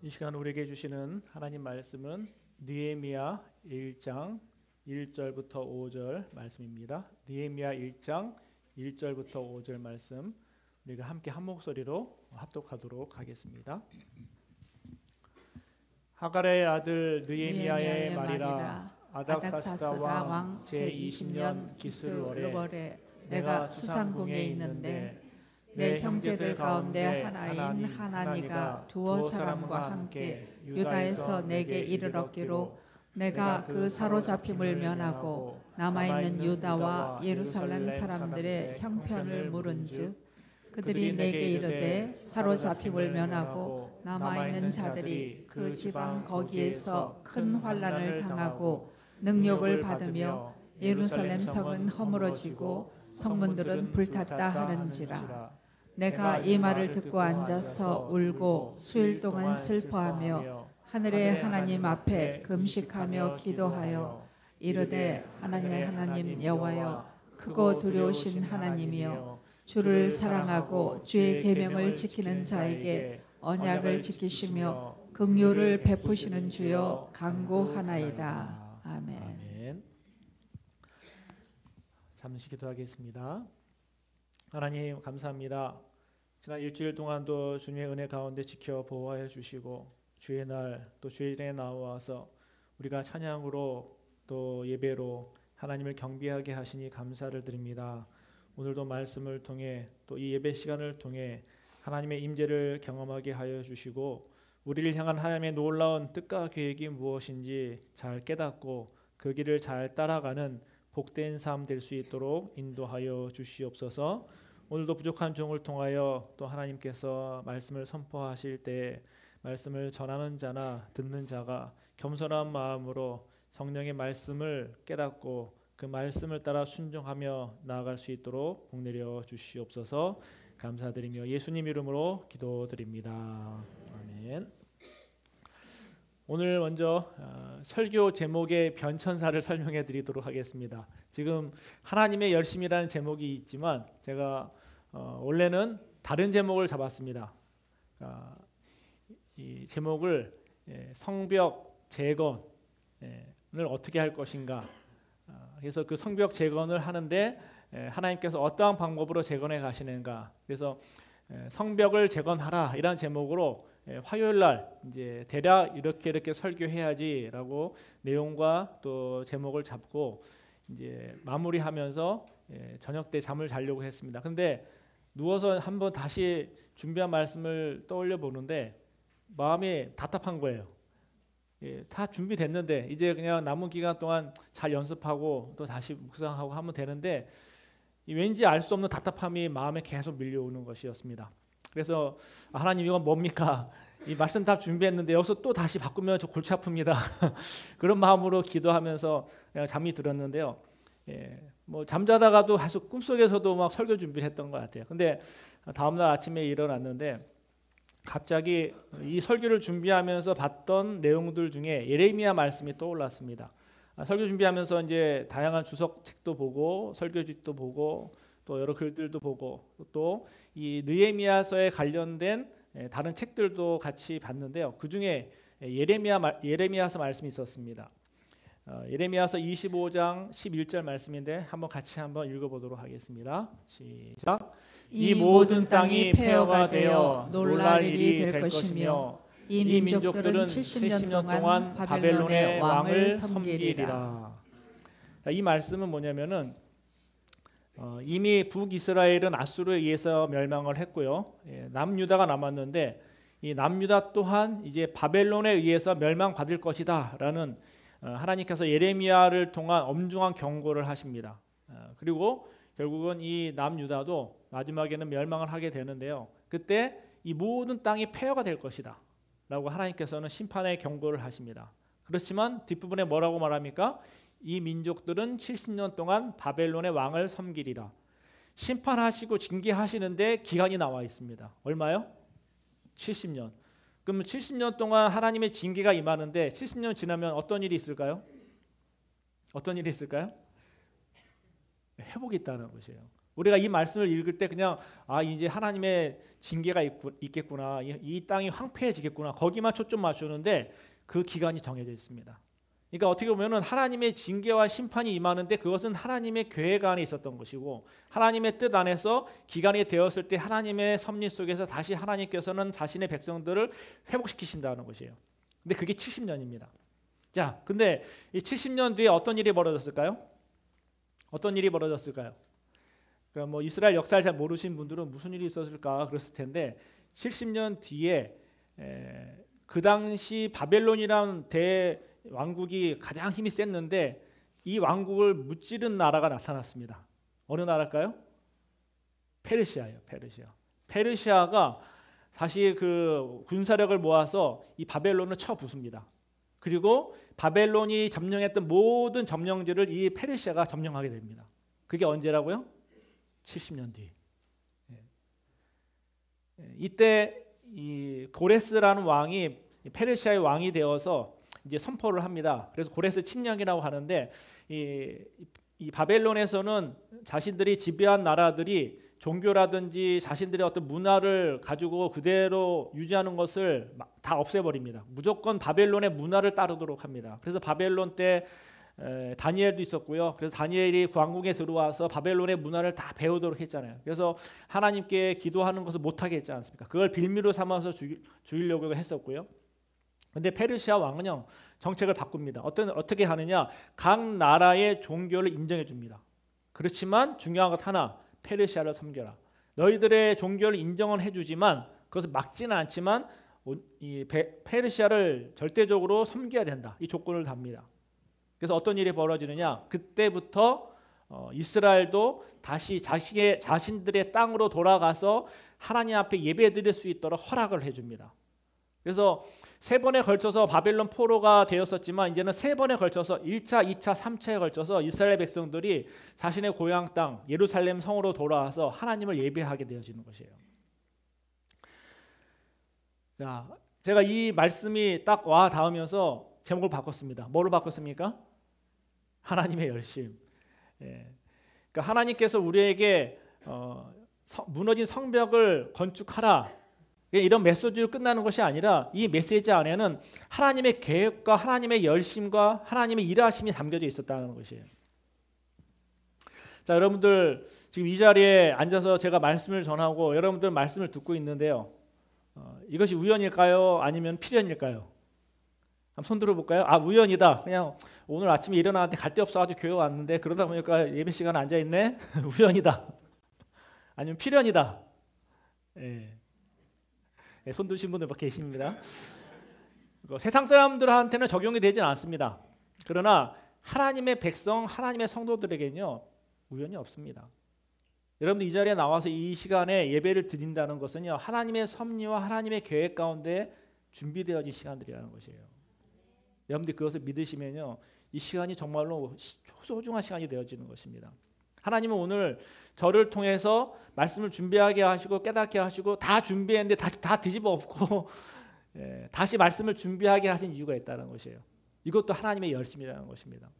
이 시간 우리에게 주시는 하나님 말씀은 느헤미야 1장 1절부터 5절 말씀입니다. 느헤미야 1장 1절부터 5절 말씀 우리가 함께 한 목소리로 합독하도록 하겠습니다. 하갈의 아들 느헤미야의 말이라. 아닥사스다 왕 제20년 기슬월에 내가 수상궁에 있는데 내 형제들 가운데 하나인 하나니가 두어 사람과 함께 유다에서 내게 이르렀기로 내가 그 사로잡힘을 면하고 남아있는 유다와 예루살렘 사람들의 형편을 물은즉 그들이 내게 이르되 사로잡힘을 면하고 남아있는 자들이 그 지방 거기에서 큰 환난을 당하고 능욕을 받으며 예루살렘 성은 허물어지고 성문들은 불탔다 하는지라. 내가 이 말을 듣고 앉아서 울고 수일 동안 슬퍼하며 하늘의 하나님 앞에 금식하며 기도하여 이르되 하나님 여호와여 크고 두려우신 하나님이여 주를 사랑하고 주의 계명을 지키는 자에게 언약을 지키시며 긍휼을 베푸시는 주여 간구하나이다. 아멘. 잠시 기도하겠습니다. 하나님 감사합니다. 지난 일주일 동안도 주님의 은혜 가운데 지켜 보호하여 주시고 주의 날 또 주일에 나와서 우리가 찬양으로 또 예배로 하나님을 경배하게 하시니 감사를 드립니다. 오늘도 말씀을 통해 또 이 예배 시간을 통해 하나님의 임재를 경험하게 하여 주시고 우리를 향한 하나님의 놀라운 뜻과 계획이 무엇인지 잘 깨닫고 그 길을 잘 따라가는 복된 삶 될 수 있도록 인도하여 주시옵소서. 오늘도 부족한 종을 통하여 또 하나님께서 말씀을 선포하실 때 말씀을 전하는 자나 듣는 자가 겸손한 마음으로 성령의 말씀을 깨닫고 그 말씀을 따라 순종하며 나아갈 수 있도록 복내려 주시옵소서. 감사드리며 예수님 이름으로 기도드립니다. 아멘. 오늘 먼저 설교 제목의 변천사를 설명해 드리도록 하겠습니다. 지금 하나님의 열심이라는 제목이 있지만 제가 원래는 다른 제목을 잡았습니다. 이 제목을 성벽 재건을 어떻게 할 것인가. 그래서 그 성벽 재건을 하는데 하나님께서 어떠한 방법으로 재건해 가시는가. 그래서 성벽을 재건하라 이런 제목으로 화요일 날 이제 대략 이렇게 설교해야지라고 내용과 또 제목을 잡고 이제 마무리하면서 저녁 때 잠을 자려고 했습니다. 근데 누워서 한번 다시 준비한 말씀을 떠올려 보는데 마음이 답답한 거예요. 다 준비됐는데 이제 그냥 남은 기간 동안 잘 연습하고 또 다시 묵상하고 하면 되는데 왠지 알 수 없는 답답함이 마음에 계속 밀려오는 것이었습니다. 그래서 하나님 이건 뭡니까? 이 말씀 다 준비했는데 여기서 또 다시 바꾸면 저 골치 아픕니다. 그런 마음으로 기도하면서 그냥 잠이 들었는데요. 뭐 잠자다가도 계속 꿈속에서도 막 설교 준비를 했던 것 같아요. 근데 다음날 아침에 일어났는데 갑자기 이 설교를 준비하면서 봤던 내용들 중에 예레미야 말씀이 떠올랐습니다. 설교 준비하면서 이제 다양한 주석책도 보고 설교집도 보고 또 여러 글들도 보고 또 이 느헤미야서에 관련된 다른 책들도 같이 봤는데요. 그 중에 예레미야서 말씀이 있었습니다. 예레미야서 25장 11절 말씀인데 한번 같이 한번 읽어보도록 하겠습니다. 시작. 이 모든 땅이 폐허가 되어 놀랄 일이 될 것이며 이 민족들은 70년 동안 바벨론의 왕을 섬기리라. 이 말씀은 뭐냐면은 이미 북이스라엘은 아수르에 의해서 멸망을 했고요. 남유다가 남았는데 이 남유다 또한 이제 바벨론에 의해서 멸망받을 것이다라는 하나님께서 예레미야를 통한 엄중한 경고를 하십니다. 그리고 결국은 이 남유다도 마지막에는 멸망을 하게 되는데요. 그때 이 모든 땅이 폐허가 될 것이다 라고 하나님께서는 심판의 경고를 하십니다. 그렇지만 뒷부분에 뭐라고 말합니까? 이 민족들은 70년 동안 바벨론의 왕을 섬기리라. 심판하시고 징계하시는데 기간이 나와 있습니다. 얼마요? 70년. 그럼 70년 동안 하나님의 징계가 임하는데 70년 지나면 어떤 일이 있을까요? 어떤 일이 있을까요? 회복이 있다는 것이에요. 우리가 이 말씀을 읽을 때 그냥 이제 하나님의 징계가 있겠구나, 이 땅이 황폐해지겠구나, 거기만 초점 맞추는데 그 기간이 정해져 있습니다. 그러니까 어떻게 보면은 하나님의 징계와 심판이 임하는데 그것은 하나님의 계획 안에 있었던 것이고, 하나님의 뜻 안에서 기간이 되었을 때 하나님의 섭리 속에서 다시 하나님께서는 자신의 백성들을 회복시키신다는 것이에요. 근데 그게 70년입니다. 자, 근데 이 70년 뒤에 어떤 일이 벌어졌을까요? 어떤 일이 벌어졌을까요? 그러니까 뭐 이스라엘 역사를 잘 모르신 분들은 무슨 일이 있었을까 그랬을 텐데, 70년 뒤에 그 당시 바벨론이라는 대왕국이 가장 힘이 셌는데 이 왕국을 무찌른 나라가 나타났습니다. 어느 나라일까요? 페르시아예요. 페르시아가 다시 그 군사력을 모아서 이 바벨론을 쳐 부숩니다. 그리고 바벨론이 점령했던 모든 점령지를 이 페르시아가 점령하게 됩니다. 그게 언제라고요? 70년 뒤. 이때 이 고레스라는 왕이 페르시아의 왕이 되어서 이제 선포를 합니다. 그래서 고레스 칙령이라고 하는데, 이 바벨론에서는 자신들이 지배한 나라들이 종교라든지 자신들의 어떤 문화를 가지고 그대로 유지하는 것을 다 없애버립니다. 무조건 바벨론의 문화를 따르도록 합니다. 그래서 바벨론 때 다니엘도 있었고요. 그래서 다니엘이 왕궁에 들어와서 바벨론의 문화를 다 배우도록 했잖아요. 그래서 하나님께 기도하는 것을 못하게 했지 않습니까? 그걸 빌미로 삼아서 죽이려고 했었고요. 근데 페르시아 왕은요, 정책을 바꿉니다. 어떻게 하느냐? 각 나라의 종교를 인정해 줍니다. 그렇지만 중요한 것 하나, 페르시아를 섬겨라. 너희들의 종교를 인정은 해주지만 그것을 막지는 않지만 이 페르시아를 절대적으로 섬겨야 된다. 이 조건을 답니다. 그래서 어떤 일이 벌어지느냐? 그때부터 이스라엘도 다시 자신들의 땅으로 돌아가서 하나님 앞에 예배드릴 수 있도록 허락을 해줍니다. 그래서 3번에 걸쳐서 바벨론 포로가 되었었지만 이제는 3번에 걸쳐서 1차, 2차, 3차에 걸쳐서 이스라엘 백성들이 자신의 고향 땅 예루살렘 성으로 돌아와서 하나님을 예배하게 되어지는 것이에요. 자, 제가 이 말씀이 딱 와 닿으면서 제목을 바꿨습니다. 뭐로 바꿨습니까? 하나님의 열심. 그러니까 하나님께서 우리에게 무너진 성벽을 건축하라, 이런 메시지로 끝나는 것이 아니라 이 메시지 안에는 하나님의 계획과 하나님의 열심과 하나님의 일하심이 담겨져 있었다는 것이에요. 자, 여러분들 지금 이 자리에 앉아서 제가 말씀을 전하고 여러분들 말씀을 듣고 있는데요, 이것이 우연일까요? 아니면 필연일까요? 한번 손 들어볼까요? 우연이다. 그냥 오늘 아침에 일어나는데 갈 데 없어가지고 교회 왔는데 그러다 보니까 예배 시간에 앉아있네. 우연이다. 아니면 필연이다. 손 드신 분들 계십니다. 세상 사람들한테는 적용이 되지는 않습니다. 그러나 하나님의 백성, 하나님의 성도들에게는요, 우연이 없습니다. 여러분들 이 자리에 나와서 이 시간에 예배를 드린다는 것은요, 하나님의 섭리와 하나님의 계획 가운데 준비되어진 시간들이라는 것이에요. 여러분들 그것을 믿으시면요, 이 시간이 정말로 소중한 시간이 되어지는 것입니다. 하나님은 오늘 저를 통해서 말씀을 준비하게 하시고 깨닫게 하시고 다 준비했는데 다 뒤집어 엎고 다시 말씀을 준비하게 하신 이유가 있다는 것이에요. 이것도 하나님의 열심이라는 것입니다.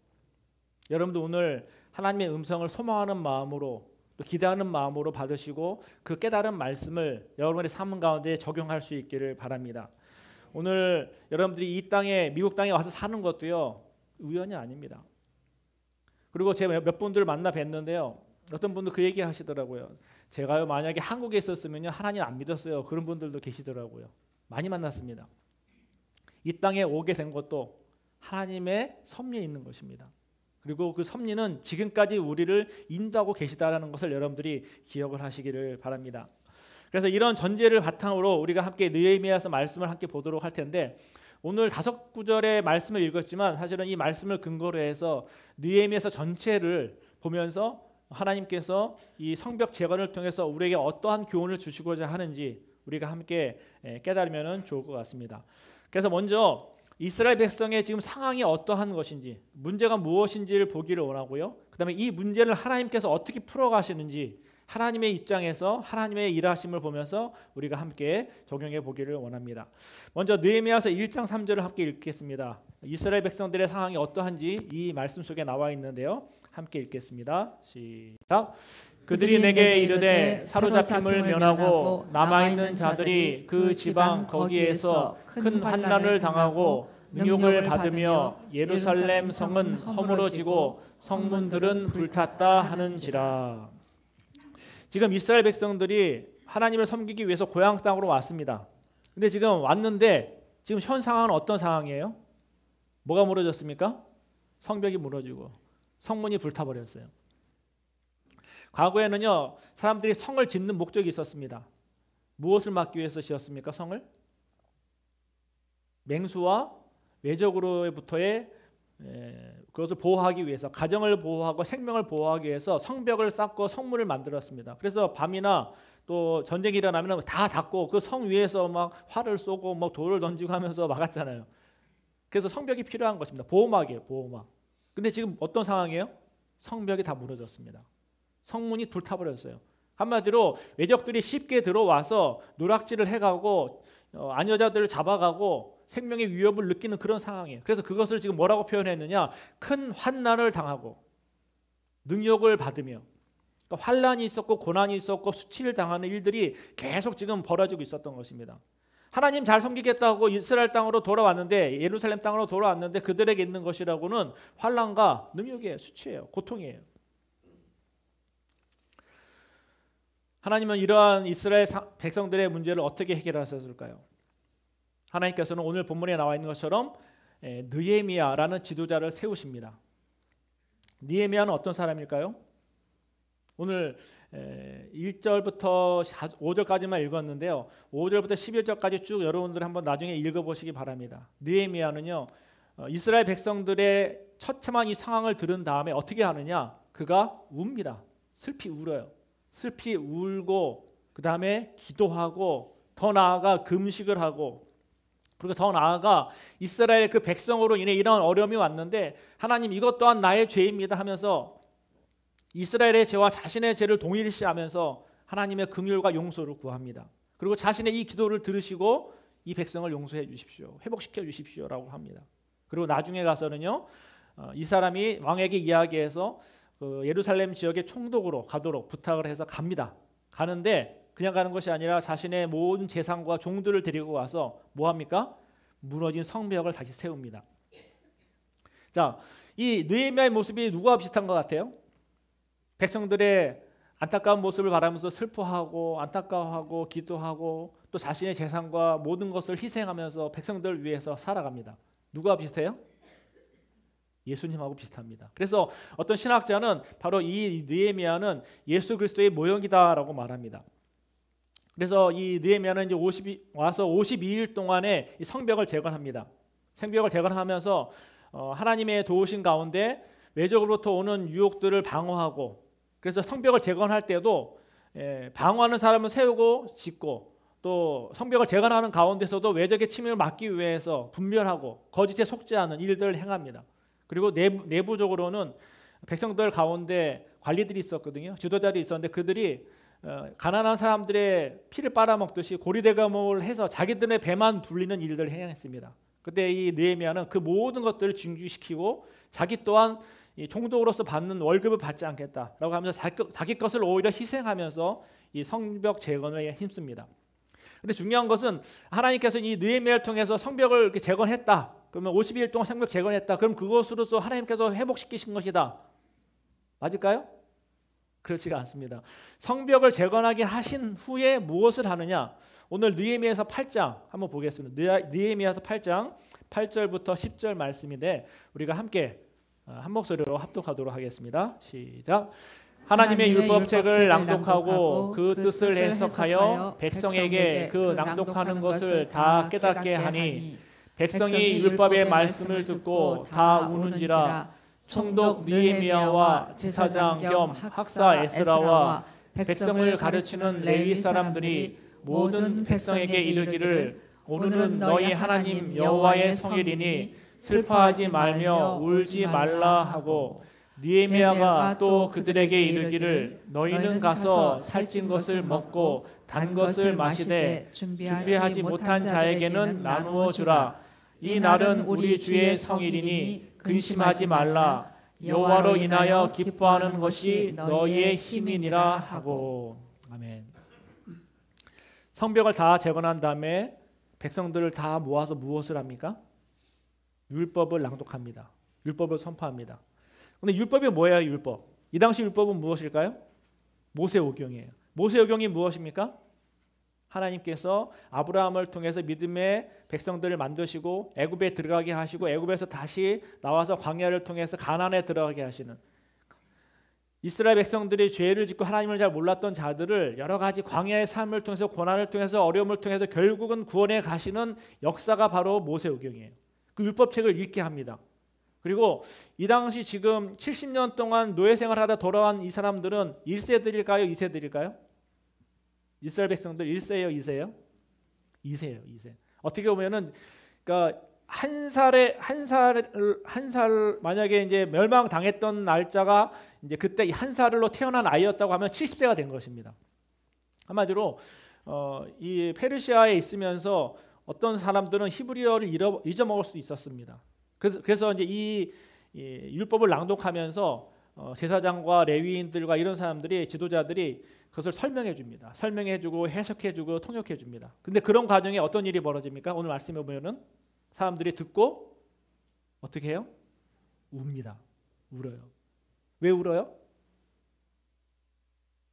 여러분도 오늘 하나님의 음성을 소망하는 마음으로 또 기대하는 마음으로 받으시고 그 깨달은 말씀을 여러분의 삶 가운데 적용할 수 있기를 바랍니다. 오늘 여러분들이 이 땅에, 미국 땅에 와서 사는 것도요, 우연이 아닙니다. 그리고 제가 몇 분들을 만나 뵀는데요, 어떤 분도 그 얘기 하시더라고요. 제가요, 만약에 한국에 있었으면요, 하나님 안 믿었어요. 그런 분들도 계시더라고요. 많이 만났습니다. 이 땅에 오게 된 것도 하나님의 섭리에 있는 것입니다. 그리고 그 섭리는 지금까지 우리를 인도하고 계시다라는 것을 여러분들이 기억을 하시기를 바랍니다. 그래서 이런 전제를 바탕으로 우리가 함께 느헤미야서 말씀을 함께 보도록 할 텐데, 오늘 5구절의 말씀을 읽었지만 사실은 이 말씀을 근거로 해서 느헤미야서 전체를 보면서 하나님께서 이 성벽 재건을 통해서 우리에게 어떠한 교훈을 주시고자 하는지 우리가 함께 깨달으면 좋을 것 같습니다. 그래서 먼저 이스라엘 백성의 지금 상황이 어떠한 것인지, 문제가 무엇인지를 보기를 원하고요. 그 다음에 이 문제를 하나님께서 어떻게 풀어가시는지 하나님의 입장에서 하나님의 일하심을 보면서 우리가 함께 적용해 보기를 원합니다. 먼저 느헤미야서 1장 3절을 함께 읽겠습니다. 이스라엘 백성들의 상황이 어떠한지 이 말씀 속에 나와 있는데요, 함께 읽겠습니다. 시작. 그들이 내게 이르되 사로잡힘을 면하고 남아있는 자들이 그 지방 거기에서 큰 환난을 당하고 능욕을 받으며 예루살렘 성은 허물어지고 성문들은 불탔다 하는지라. 지금 이스라엘 백성들이 하나님을 섬기기 위해서 고향 땅으로 왔습니다. 근데 지금 왔는데 지금 현 상황은 어떤 상황이에요? 뭐가 무너졌습니까? 성벽이 무너지고 성문이 불타버렸어요. 과거에는요, 사람들이 성을 짓는 목적이 있었습니다. 무엇을 막기 위해서 지었습니까? 성을? 맹수와 외적으로부터의 그것을 보호하기 위해서, 가정을 보호하고 생명을 보호하기 위해서 성벽을 쌓고 성문을 만들었습니다. 그래서 밤이나 또 전쟁이 일어나면 다 닫고 그 성 위에서 막 활을 쏘고 막 돌을 던지고 하면서 막았잖아요. 그래서 성벽이 필요한 것입니다. 보호막이에요, 보호막. 근데 지금 어떤 상황이에요? 성벽이 다 무너졌습니다. 성문이 불타버렸어요. 한마디로 외적들이 쉽게 들어와서 노략질을 해가고 아녀자들을 잡아가고 생명의 위협을 느끼는 그런 상황이에요. 그래서 그것을 지금 뭐라고 표현했느냐? 큰 환난을 당하고 능욕을 받으며, 그러니까 환난이 있었고 고난이 있었고 수치를 당하는 일들이 계속 지금 벌어지고 있었던 것입니다. 하나님 잘 섬기겠다고 이스라엘 땅으로 돌아왔는데, 예루살렘 땅으로 돌아왔는데 그들에게 있는 것이라고는 환난과 능욕이에요, 수치예요, 고통이에요. 하나님은 이러한 이스라엘 백성들의 문제를 어떻게 해결하셨을까요? 하나님께서는 오늘 본문에 나와 있는 것처럼 느헤미야라는 지도자를 세우십니다. 느헤미야는 어떤 사람일까요? 오늘 1절부터 5절까지만 읽었는데요. 5절부터 11절까지 쭉 여러분들 한번 나중에 읽어보시기 바랍니다. 느헤미야는요, 이스라엘 백성들의 처참한 이 상황을 들은 다음에 어떻게 하느냐? 그가 웁니다. 슬피 울어요. 슬피 울고 그 다음에 기도하고 더 나아가 금식을 하고, 그리고 더 나아가 이스라엘 그 백성으로 인해 이런 어려움이 왔는데 하나님 이것 또한 나의 죄입니다 하면서 이스라엘의 죄와 자신의 죄를 동일시하면서 하나님의 긍휼과 용서를 구합니다. 그리고 자신의 이 기도를 들으시고 이 백성을 용서해 주십시오, 회복시켜 주십시오라고 합니다. 그리고 나중에 가서는요, 이 사람이 왕에게 이야기해서 그 예루살렘 지역의 총독으로 가도록 부탁을 해서 갑니다. 가는데 그냥 가는 것이 아니라 자신의 모든 재산과 종들을 데리고 와서 뭐 합니까? 무너진 성벽을 다시 세웁니다. 자, 이 느헤미야의 모습이 누구와 비슷한 것 같아요? 백성들의 안타까운 모습을 바라면서 슬퍼하고 안타까워하고 기도하고 또 자신의 재산과 모든 것을 희생하면서 백성들을 위해서 살아갑니다. 누구와 비슷해요? 예수님하고 비슷합니다. 그래서 어떤 신학자는 바로 이 느헤미야는 예수 그리스도의 모형이다라고 말합니다. 그래서 이 느헤미야는 이제 와서 52일 동안에 이 성벽을 재건합니다. 성벽을 재건하면서 하나님의 도우신 가운데 외적으로부터 오는 유혹들을 방어하고, 그래서 성벽을 재건할 때도 방어하는 사람을 세우고 짓고, 또 성벽을 재건하는 가운데서도 외적의 침입을 막기 위해서 분별하고 거짓에 속지 않은 일들을 행합니다. 그리고 내부적으로는 백성들 가운데 관리들이 있었거든요. 지도자들이 있었는데 그들이 가난한 사람들의 피를 빨아먹듯이 고리대감을 해서 자기들의 배만 불리는 일들을 행했습니다. 그때 이 느헤미야는 그 모든 것들을 중지시키고 자기 또한 이 총독으로서 받는 월급을 받지 않겠다라고 하면서 자기 것을 오히려 희생하면서 이 성벽 재건에 힘씁니다. 그런데 중요한 것은 하나님께서 이 느헤미야를 통해서 성벽을 이렇게 재건했다. 그러면 52일 동안 성벽 재건했다. 그럼 그것으로서 하나님께서 회복시키신 것이다. 맞을까요? 그렇지가 않습니다. 성벽을 재건하게 하신 후에 무엇을 하느냐? 오늘 느헤미야서 8장 한번 보겠습니다. 느헤미야서 8장 8절부터 10절 말씀인데 우리가 함께 한 목소리로 합독하도록 하겠습니다. 시작. 하나님의 율법책을 낭독하고 그 뜻을 해석하여 백성에게 그 낭독하는 것을 다 깨닫게 하니 백성이 율법의 말씀을 듣고 다 우는지라. 총독 느헤미야와 제사장 겸 학사 에스라와 백성을 가르치는 레위 사람들이 모든 백성에게 이르기를 오늘은 너희 하나님 여호와의 성일이니 슬퍼하지 말며 울지 말라 하고, 느헤미야가 또 그들에게 이르기를 너희는 가서 살찐 것을 먹고 단 것을 마시되 준비하지 못한 자에게는 나누어 주라. 이 날은 우리 주의 성일이니 근심하지 말라. 여호와로 인하여 기뻐하는 것이 너희의 힘이니라 하고. 아멘. 성벽을 다 재건한 다음에 백성들을 다 모아서 무엇을 합니까? 율법을 낭독합니다. 율법을 선포합니다. 근데 율법이 뭐예요? 율법. 이 당시 율법은 무엇일까요? 모세오경이에요. 모세오경이 무엇입니까? 하나님께서 아브라함을 통해서 믿음의 백성들을 만드시고 애굽에 들어가게 하시고 애굽에서 다시 나와서 광야를 통해서 가나안에 들어가게 하시는, 이스라엘 백성들이 죄를 짓고 하나님을 잘 몰랐던 자들을 여러 가지 광야의 삶을 통해서 고난을 통해서 어려움을 통해서 결국은 구원에 가시는 역사가 바로 모세오경이에요. 그 율법책을 읽게 합니다. 그리고 이 당시 지금 70년 동안 노예 생활하다 돌아온 이 사람들은 1세들일까요? 2세들일까요? 이스라엘 백성들 1세예요, 2세예요? 2세예요, 2세. 어떻게 보면은 그러니까 한 살 만약에 이제 멸망당했던 날짜가 이제 그때 한 살로 태어난 아이였다고 하면 70세가 된 것입니다. 한마디로 이 페르시아에 있으면서 어떤 사람들은 히브리어를 잊어먹을 수도 있었습니다. 그래서 이제 이 율법을 낭독하면서 제사장과 레위인들과 이런 사람들이, 지도자들이 그것을 설명해 줍니다. 설명해 주고 해석해 주고 통역해 줍니다. 근데 그런 과정에 어떤 일이 벌어집니까? 오늘 말씀해 보면은 사람들이 듣고 어떻게 해요? 웁니다. 울어요. 왜 울어요?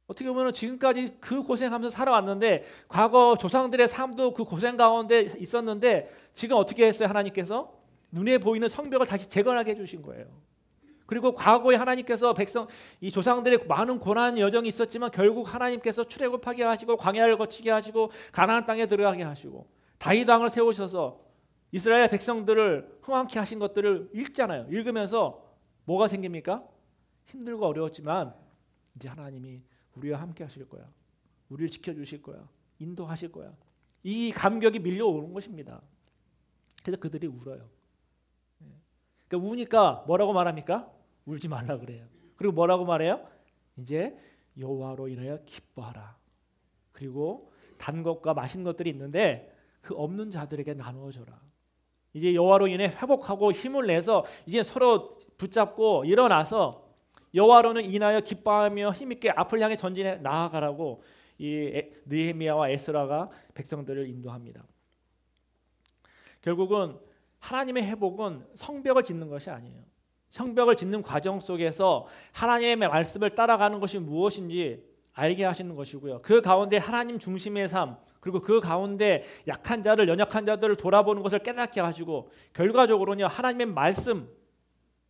어떻게 보면 지금까지 그 고생하면서 살아왔는데, 과거 조상들의 삶도 그 고생 가운데 있었는데, 지금 어떻게 했어요? 하나님께서 눈에 보이는 성벽을 다시 재건하게 해주신 거예요. 그리고 과거에 하나님께서 이 조상들의 많은 고난 여정이 있었지만 결국 하나님께서 출애굽하게 하시고 광야를 거치게 하시고 가나안 땅에 들어가게 하시고 다윗 왕을 세우셔서 이스라엘 백성들을 흥왕케 하신 것들을 읽잖아요. 읽으면서 뭐가 생깁니까? 힘들고 어려웠지만 이제 하나님이 우리와 함께 하실 거야. 우리를 지켜주실 거야. 인도하실 거야. 이 감격이 밀려오는 것입니다. 그래서 그들이 울어요. 그러니까 우니까 뭐라고 말합니까? 울지 말라 그래요. 그리고 뭐라고 말해요? 이제 여호와로 인하여 기뻐하라. 그리고 단 것과 맛있는 것들이 있는데 그 없는 자들에게 나누어줘라. 이제 여호와로 인해 회복하고 힘을 내서 이제 서로 붙잡고 일어나서 여호와로는 인하여 기뻐하며 힘있게 앞을 향해 전진해 나아가라고 이 느헤미야와 에스라가 백성들을 인도합니다. 결국은 하나님의 회복은 성벽을 짓는 것이 아니에요. 성벽을 짓는 과정 속에서 하나님의 말씀을 따라가는 것이 무엇인지 알게 하시는 것이고요. 그 가운데 하나님 중심의 삶, 그리고 그 가운데 약한 자들, 연약한 자들을 돌아보는 것을 깨닫게 하시고, 결과적으로는 하나님의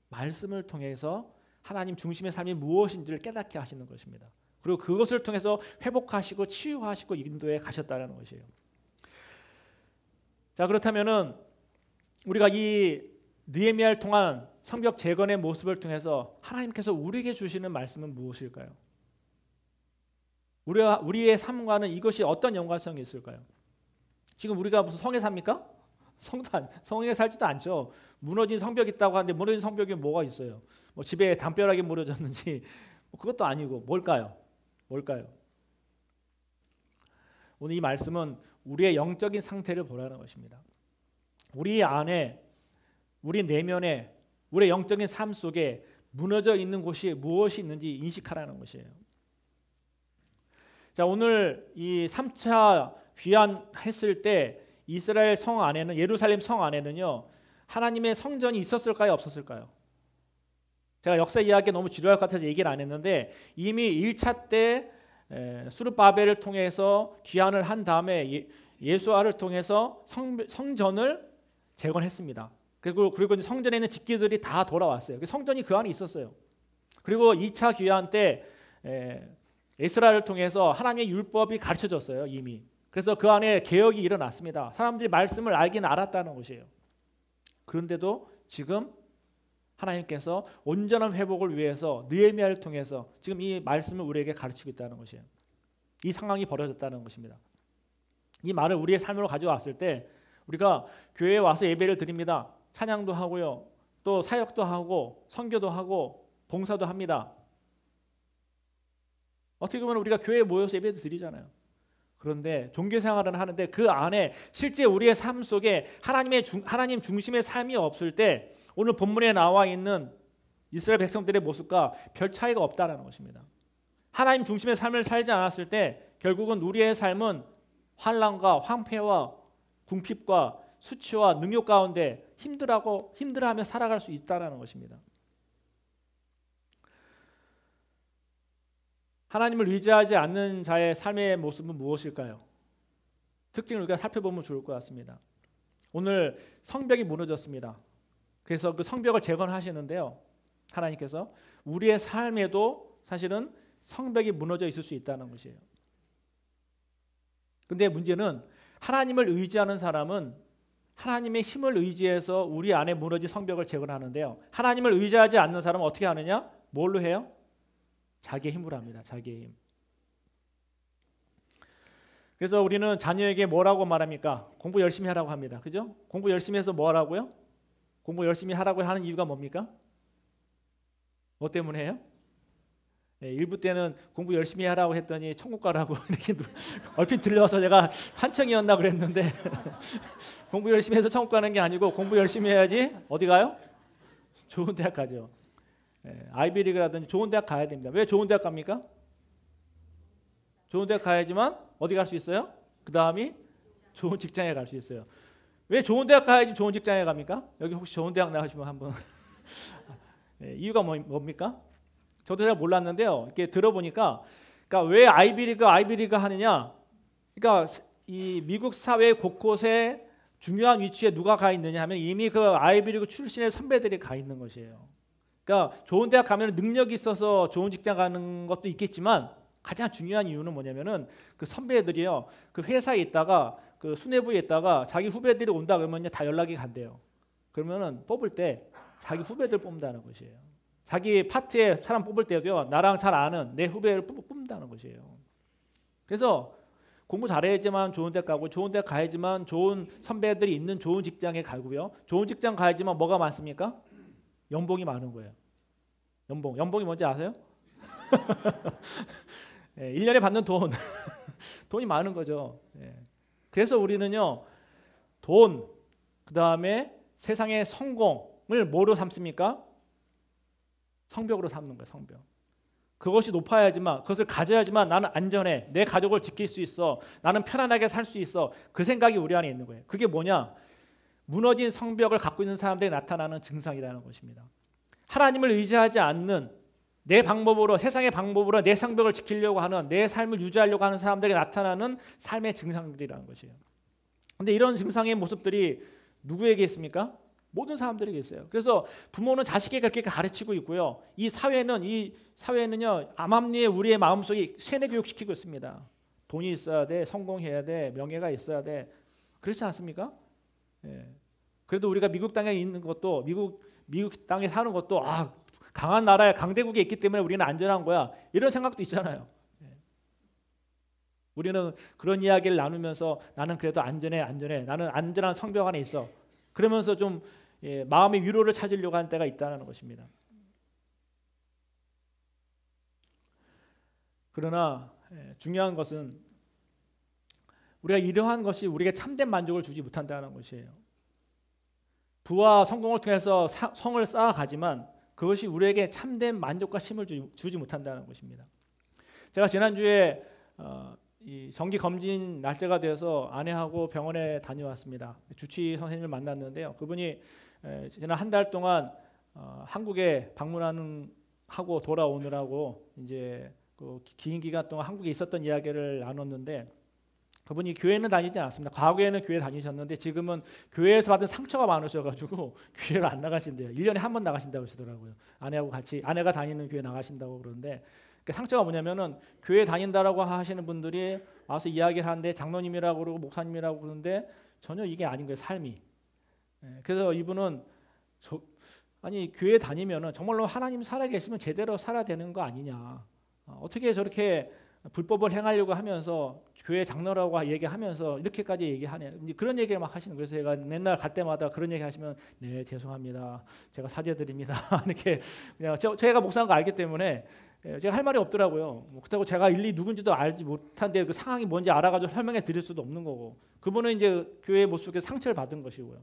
말씀을 통해서 하나님 중심의 삶이 무엇인지를 깨닫게 하시는 것입니다. 그리고 그것을 통해서 회복하시고 치유하시고 인도에 가셨다는 것이에요. 자, 그렇다면은 우리가 이 느헤미야를 통한 성벽 재건의 모습을 통해서 하나님께서 우리에게 주시는 말씀은 무엇일까요? 우리의 삶과는 이것이 어떤 연관성이 있을까요? 지금 우리가 무슨 성에 삽니까? 성에 살지도 않죠. 무너진 성벽이 있다고 하는데 무너진 성벽이 뭐가 있어요? 뭐 집에 담벼락이 무너졌는지 그것도 아니고 뭘까요? 오늘 이 말씀은 우리의 영적인 상태를 보라는 것입니다. 우리 안에, 우리 내면에, 우리의 영적인 삶 속에 무너져 있는 곳이 무엇이 있는지 인식하라는 것이에요. 자, 오늘 이 3차 귀환했을 때 이스라엘 성 안에는, 예루살렘 성 안에는요, 하나님의 성전이 있었을까요? 없었을까요? 제가 역사 이야기 너무 지루할 것 같아서 얘기를 안 했는데, 이미 1차 때 수르바벨을 통해서 귀환을 한 다음에 예수아를 통해서 성전을 재건했습니다. 그리고 성전에 있는 집기들이 다 돌아왔어요. 성전이 그 안에 있었어요. 그리고 2차 귀환 때 에스라를 통해서 하나님의 율법이 가르쳐졌어요, 이미. 그래서 그 안에 개혁이 일어났습니다. 사람들이 말씀을 알긴 알았다는 것이에요. 그런데도 지금 하나님께서 온전한 회복을 위해서 느헤미야를 통해서 지금 이 말씀을 우리에게 가르치고 있다는 것이에요. 이 상황이 벌어졌다는 것입니다. 이 말을 우리의 삶으로 가져왔을 때 우리가 교회에 와서 예배를 드립니다. 찬양도 하고요. 또 사역도 하고 선교도 하고 봉사도 합니다. 어떻게 보면 우리가 교회에 모여서 예배도 드리잖아요. 그런데 종교 생활을 하는데 그 안에 실제 우리의 삶 속에 하나님 중심의 삶이 없을 때 오늘 본문에 나와 있는 이스라엘 백성들의 모습과 별 차이가 없다라는 것입니다. 하나님 중심의 삶을 살지 않았을 때 결국은 우리의 삶은 환난과 황폐와 궁핍과 수치와 능욕 가운데 힘들어하며 살아갈 수 있다라는 것입니다. 하나님을 의지하지 않는 자의 삶의 모습은 무엇일까요? 특징을 우리가 살펴보면 좋을 것 같습니다. 오늘 성벽이 무너졌습니다. 그래서 그 성벽을 재건하시는데요. 하나님께서 우리의 삶에도 사실은 성벽이 무너져 있을 수 있다는 것이에요. 근데 문제는 하나님을 의지하는 사람은 하나님의 힘을 의지해서 우리 안에 무너진 성벽을 재건하는데요. 하나님을 의지하지 않는 사람은 어떻게 하느냐? 뭘로 해요? 자기의 힘으로 합니다. 자기의 힘. 그래서 우리는 자녀에게 뭐라고 말합니까? 공부 열심히 하라고 합니다. 그죠? 공부 열심히 해서 뭐 하라고요? 공부 열심히 하라고 하는 이유가 뭡니까? 뭐 때문에 해요? 네, 일부 때는 공부 열심히 하라고 했더니 천국 가라고 이렇게 얼핏 들려서 제가 한청이었나 그랬는데 공부 열심히 해서 천국 가는 게 아니고 공부 열심히 해야지 어디 가요? 좋은 대학 가죠. 네, 아이비리그라든지 좋은 대학 가야 됩니다. 왜 좋은 대학 갑니까? 좋은 대학 가야지만 어디 갈 수 있어요? 그 다음이 좋은 직장에 갈 수 있어요. 왜 좋은 대학 가야지 좋은 직장에 갑니까? 여기 혹시 좋은 대학 나가시면 한번 네, 이유가 뭡니까? 저도 잘 몰랐는데요. 이렇게 들어보니까, 그러니까 왜 아이비리그 하느냐? 그러니까 이 미국 사회 곳곳에 중요한 위치에 누가 가 있느냐 하면 이미 그 아이비리그 출신의 선배들이 가 있는 것이에요. 그러니까 좋은 대학 가면 능력이 있어서 좋은 직장 가는 것도 있겠지만 가장 중요한 이유는 뭐냐면은 그 선배들이요, 그 회사에 있다가 그 수뇌부에 있다가 자기 후배들이 온다 그러면 다 연락이 간대요. 그러면은 뽑을 때 자기 후배들 뽑는다는 것이에요. 자기 파트에 사람 뽑을 때도요, 나랑 잘 아는 내 후배를 뽑는다는 것이에요. 그래서 공부 잘해야지만 좋은 데 가고, 좋은 데 가야지만 좋은 선배들이 있는 좋은 직장에 가고요. 좋은 직장 가야지만 뭐가 많습니까? 연봉이 많은 거예요. 연봉이 뭔지 아세요? 1년에 받는 돈이 많은 거죠. 그래서 우리는요, 돈, 그 다음에 세상의 성공을 뭐로 삼습니까? 성벽으로 삼는 거예요. 성벽. 그것이 높아야지만, 그것을 가져야지만 나는 안전해, 내 가족을 지킬 수 있어, 나는 편안하게 살 수 있어. 그 생각이 우리 안에 있는 거예요. 그게 뭐냐? 무너진 성벽을 갖고 있는 사람들이 나타나는 증상이라는 것입니다. 하나님을 의지하지 않는 내 방법으로, 세상의 방법으로 내 성벽을 지키려고 하는, 내 삶을 유지하려고 하는 사람들이 나타나는 삶의 증상들이라는 것이에요. 그런데 이런 증상의 모습들이 누구에게 있습니까? 모든 사람들에게 있어요. 그래서 부모는 자식에게 그렇게 가르치고 있고요. 이 사회는요, 암암리에 우리의 마음속에 세뇌 교육시키고 있습니다. 돈이 있어야 돼, 성공해야 돼, 명예가 있어야 돼. 그렇지 않습니까? 그래도 우리가 미국 땅에 있는 것도, 미국 땅에 사는 것도 강한 나라에, 강대국에 있기 때문에 우리는 안전한 거야, 이런 생각도 있잖아요. 우리는 그런 이야기를 나누면서 나는 그래도 안전해, 나는 안전한 성벽 안에 있어, 그러면서 좀 마음의 위로를 찾으려고 하는 때가 있다는 것입니다. 그러나 중요한 것은 우리가 이러한 것이 우리에게 참된 만족을 주지 못한다는 것이에요. 부와 성공을 통해서 성을 쌓아가지만 그것이 우리에게 참된 만족과 쉼을 주지 못한다는 것입니다. 제가 지난주에 이 정기 검진 날짜가 되어서 아내하고 병원에 다녀왔습니다. 주치 선생님을 만났는데요. 그분이 지난 한 달 동안 한국에 방문하고 돌아오느라고 이제 그 긴 기간 동안 한국에 있었던 이야기를 나눴는데, 그분이 교회는 다니지 않았습니다. 과거에는 교회 다니셨는데 지금은 교회에서 받은 상처가 많으셔가지고 교회를 안 나가신대요. 1년에 한 번 나가신다고 하시더라고요. 아내하고 같이, 아내가 다니는 교회 나가신다고 그러는데, 그 상처가 뭐냐면은 교회 다닌다라고 하시는 분들이 와서 이야기를 하는데 장로님이라고 그러고 목사님이라고 그러는데 전혀 이게 아닌 거예요, 삶이. 그래서 이분은 아니 교회 다니면은 정말로 하나님 살아계시면 제대로 살아야 되는 거 아니냐, 어떻게 저렇게 불법을 행하려고 하면서 교회 장로라고 얘기하면서 이렇게까지 얘기하냐, 이제 그런 얘기를 막 하시는 거예요. 그래서 제가 맨날 갈 때마다 그런 얘기 하시면 네 죄송합니다, 제가 사죄드립니다 이렇게 그냥 제가 목사인 거 알기 때문에 제가 할 말이 없더라고요. 그렇다고 제가 일일이 누군지도 알지 못한데 그 상황이 뭔지 알아가지고 설명해 드릴 수도 없는 거고, 그분은 이제 교회의 모습 속에서 상처를 받은 것이고요.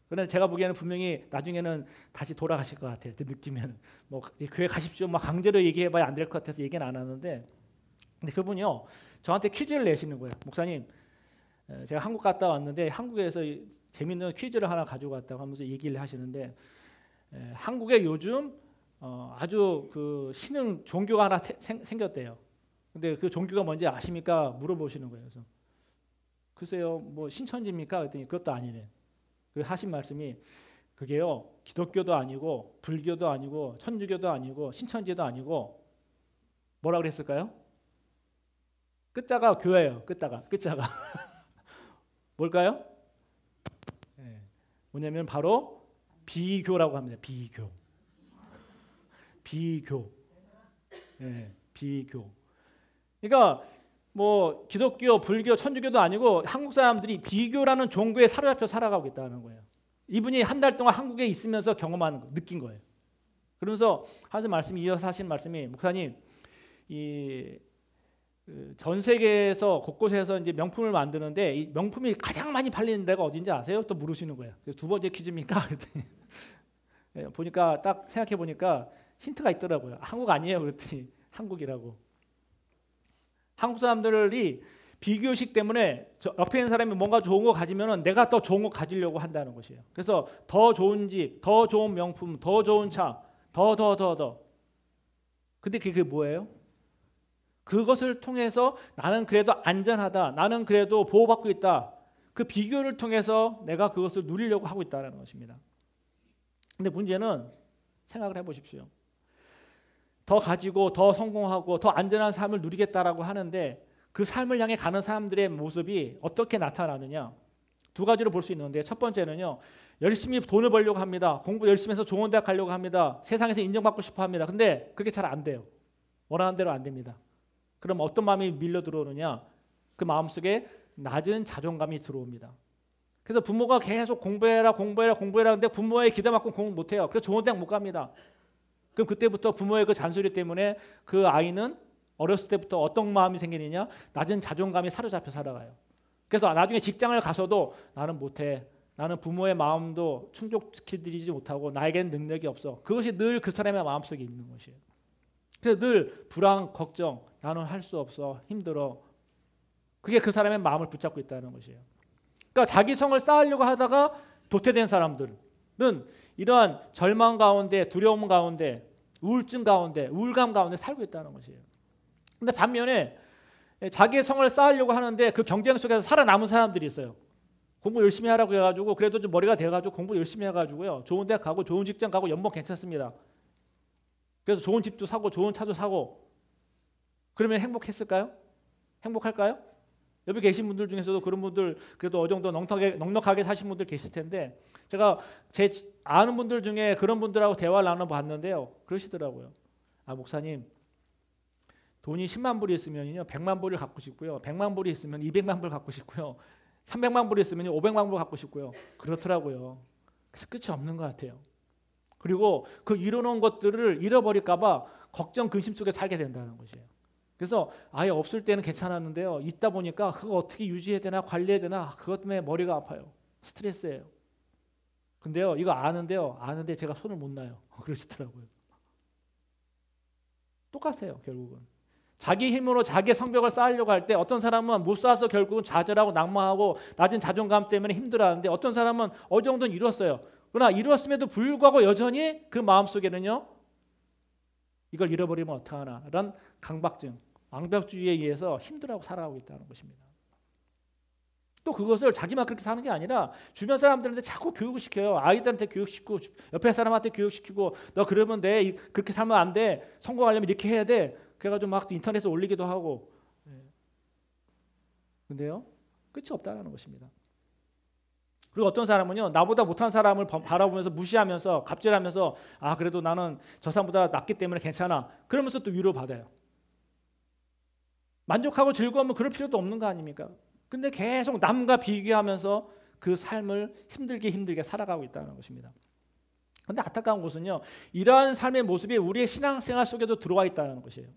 그런데 제가 보기에는 분명히 나중에는 다시 돌아가실 것 같아요. 느끼면 뭐 교회 가십시오, 막 강제로 얘기해봐야 안 될 것 같아서 얘기는 안 하는데, 근데 그분이요 저한테 퀴즈를 내시는 거예요. 목사님, 제가 한국 갔다 왔는데 한국에서 재밌는 퀴즈를 하나 가지고 왔다고 하면서 얘기를 하시는데, 한국에 요즘 아주 그 신흥 종교가 하나 생겼대요. 근데 그 종교가 뭔지 아십니까? 물어보시는 거예요. 그래서 글쎄요, 뭐 신천지입니까? 그랬더니 그것도 아니래. 그 하신 말씀이 그게요 기독교도 아니고 불교도 아니고 천주교도 아니고 신천지도 아니고 뭐라 그랬을까요? 끝자가 교회예요. 끝자가 뭘까요? 네. 뭐냐면 바로 비교라고 합니다. 비교. 네, 비교. 그러니까 뭐 기독교, 불교, 천주교도 아니고 한국 사람들이 비교라는 종교에 사로잡혀 살아가고 있다는 거예요. 이분이 한 달 동안 한국에 있으면서 경험하는 거, 느낀 거예요. 그러면서 하신 말씀이, 이어서 하신 말씀이, 목사님, 전 세계에서 곳곳에서 이제 명품을 만드는데 이 명품이 가장 많이 팔리는 데가 어딘지 아세요? 또 물으시는 거예요. 그래서 두 번째 퀴즈입니까? 그랬더니 보니까 딱 생각해 보니까 힌트가 있더라고요. 한국 아니에요? 그랬더니 한국이라고. 한국 사람들이 비교의식 때문에 옆에 있는 사람이 뭔가 좋은 거 가지면 내가 더 좋은 거 가지려고 한다는 것이에요. 그래서 더 좋은 집, 더 좋은 명품, 더 좋은 차, 더. 근데 그게 뭐예요? 그것을 통해서 나는 그래도 안전하다, 나는 그래도 보호받고 있다. 그 비교를 통해서 내가 그것을 누리려고 하고 있다는 것입니다. 근데 문제는 생각을 해보십시오. 더 가지고 더 성공하고 더 안전한 삶을 누리겠다라고 하는데 그 삶을 향해 가는 사람들의 모습이 어떻게 나타나느냐, 두 가지로 볼 수 있는데, 첫 번째는요 열심히 돈을 벌려고 합니다. 공부 열심히 해서 좋은 대학 가려고 합니다. 세상에서 인정받고 싶어 합니다. 근데 그게 잘 안 돼요. 원하는 대로 안 됩니다. 그럼 어떤 마음이 밀려 들어오느냐, 그 마음속에 낮은 자존감이 들어옵니다. 그래서 부모가 계속 공부해라 하는데 부모의 기대 맞고 공부 못해요. 그래서 좋은 대학 못 갑니다. 그럼 그때부터 부모의 그 잔소리 때문에 그 아이는 어렸을 때부터 어떤 마음이 생기느냐, 낮은 자존감이 사로잡혀 살아가요. 그래서 나중에 직장을 가서도 나는 못해, 나는 부모의 마음도 충족시키지 못하고 나에게는 능력이 없어. 그것이 늘 그 사람의 마음속에 있는 것이에요. 그래서 늘 불안, 걱정, 나는 할 수 없어, 힘들어. 그게 그 사람의 마음을 붙잡고 있다는 것이에요. 그러니까 자기 성을 쌓으려고 하다가 도태된 사람들은 이러한 절망 가운데, 두려움 가운데, 우울증 가운데, 우울감 가운데 살고 있다는 것이에요. 근데 반면에 자기의 성을 쌓으려고 하는데 그 경쟁 속에서 살아남은 사람들이 있어요. 공부 열심히 하라고 해가지고 그래도 좀 머리가 돼가지고 공부 열심히 해가지고요 좋은 대학 가고 좋은 직장 가고 연봉 괜찮습니다. 그래서 좋은 집도 사고 좋은 차도 사고. 그러면 행복했을까요? 행복할까요? 여기 계신 분들 중에서도 그런 분들 그래도 어느 정도 넉넉하게 사신 분들 계실 텐데, 제가 제 아는 분들 중에 그런 분들하고 대화를 나눠봤는데요 그러시더라고요. 아, 목사님, 돈이 10만 불이 있으면요 100만 불을 갖고 싶고요, 100만 불이 있으면 200만 불 갖고 싶고요, 300만 불이 있으면 500만 불 갖고 싶고요. 그렇더라고요. 그래서 끝이 없는 것 같아요. 그리고 그 이뤄놓은 것들을 잃어버릴까 봐 걱정, 근심 속에 살게 된다는 것이에요. 그래서 아예 없을 때는 괜찮았는데요 있다 보니까 그거 어떻게 유지해야 되나, 관리해야 되나, 그것 때문에 머리가 아파요. 스트레스예요. 근데요 이거 아는데 제가 손을 못 놔요. 그러시더라고요. 똑같아요. 결국은 자기 힘으로 자기의 성벽을 쌓으려고 할 때 어떤 사람은 못 쌓아서 결국은 좌절하고 낙망하고 낮은 자존감 때문에 힘들어하는데, 어떤 사람은 어느 정도는 이뤘어요. 그러나 이뤘음에도 불구하고 여전히 그 마음속에는요 이걸 잃어버리면 어떡하나 라는 강박증, 완벽주의에 의해서 힘들어하고 살아가고 있다는 것입니다. 또 그것을 자기만 그렇게 사는 게 아니라 주변 사람들한테 자꾸 교육을 시켜요. 아이들한테 교육시키고 옆에 사람한테 교육시키고, 너 그러면 돼, 그렇게 살면 안 돼, 성공하려면 이렇게 해야 돼. 그래가지고 막 인터넷에 올리기도 하고. 근데요 끝이 없다는 것입니다. 그리고 어떤 사람은요 나보다 못한 사람을 바라보면서 무시하면서 갑질하면서, 아 그래도 나는 저 사람보다 낫기 때문에 괜찮아, 그러면서 또 위로받아요. 만족하고 즐거우면 그럴 필요도 없는 거 아닙니까? 근데 계속 남과 비교하면서 그 삶을 힘들게 살아가고 있다는 것입니다. 그런데 안타까운 것은요 이러한 삶의 모습이 우리의 신앙생활 속에도 들어와 있다는 것이에요.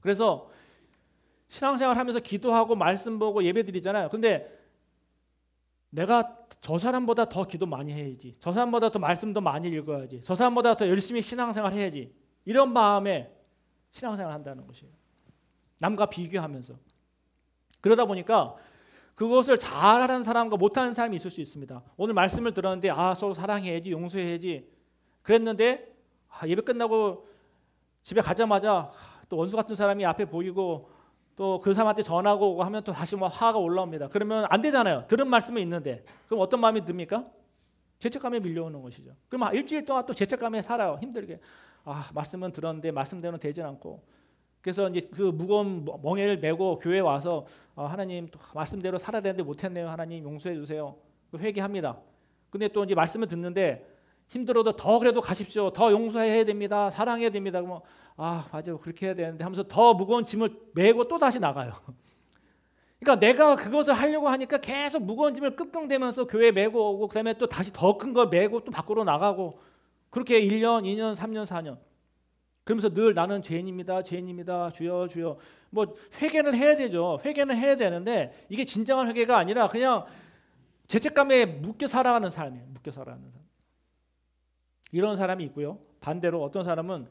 그래서 신앙생활 하면서 기도하고 말씀 보고 예배 드리잖아요. 근데 내가 저 사람보다 더 기도 많이 해야지. 저 사람보다 더 말씀도 많이 읽어야지. 저 사람보다 더 열심히 신앙생활 해야지. 이런 마음에 신앙생활 한다는 것이에요. 남과 비교하면서. 그러다 보니까 그것을 잘하는 사람과 못하는 사람이 있을 수 있습니다. 오늘 말씀을 들었는데 서로 사랑해야지, 용서해야지 그랬는데 예배 끝나고 집에 가자마자 또 원수 같은 사람이 앞에 보이고 또 그 사람한테 전하고 오고 하면 또 다시 화가 올라옵니다. 그러면 안 되잖아요. 들은 말씀은 있는데 그럼 어떤 마음이 듭니까? 죄책감에 밀려오는 것이죠. 그럼 일주일 동안 또 죄책감에 살아요. 힘들게. 말씀은 들었는데 말씀대로는 되진 않고. 그래서 이제 그 무거운 멍에를 메고 교회에 와서 하나님 또 말씀대로 살아야 되는데 못했네요. 하나님 용서해 주세요. 회개합니다. 근데 또 이제 말씀을 듣는데 힘들어도 더 그래도 가십시오. 더 용서해야 됩니다. 사랑해야 됩니다. 그러면 맞아요. 그렇게 해야 되는데 하면서 더 무거운 짐을 메고 또 다시 나가요. 그러니까 내가 그것을 하려고 하니까 계속 무거운 짐을 끙끙대면서 교회에 메고 오고 그다음에 또 다시 더 큰 걸 메고 또 밖으로 나가고 그렇게 1년, 2년, 3년, 4년 그러면서 늘 나는 죄인입니다. 죄인입니다. 주여 주여. 뭐 회개는 해야 되죠. 회개는 해야 되는데 이게 진정한 회개가 아니라 그냥 죄책감에 묶여 살아가는 삶이에요. 묶여 살아가는 삶. 이런 사람이 있고요. 반대로 어떤 사람은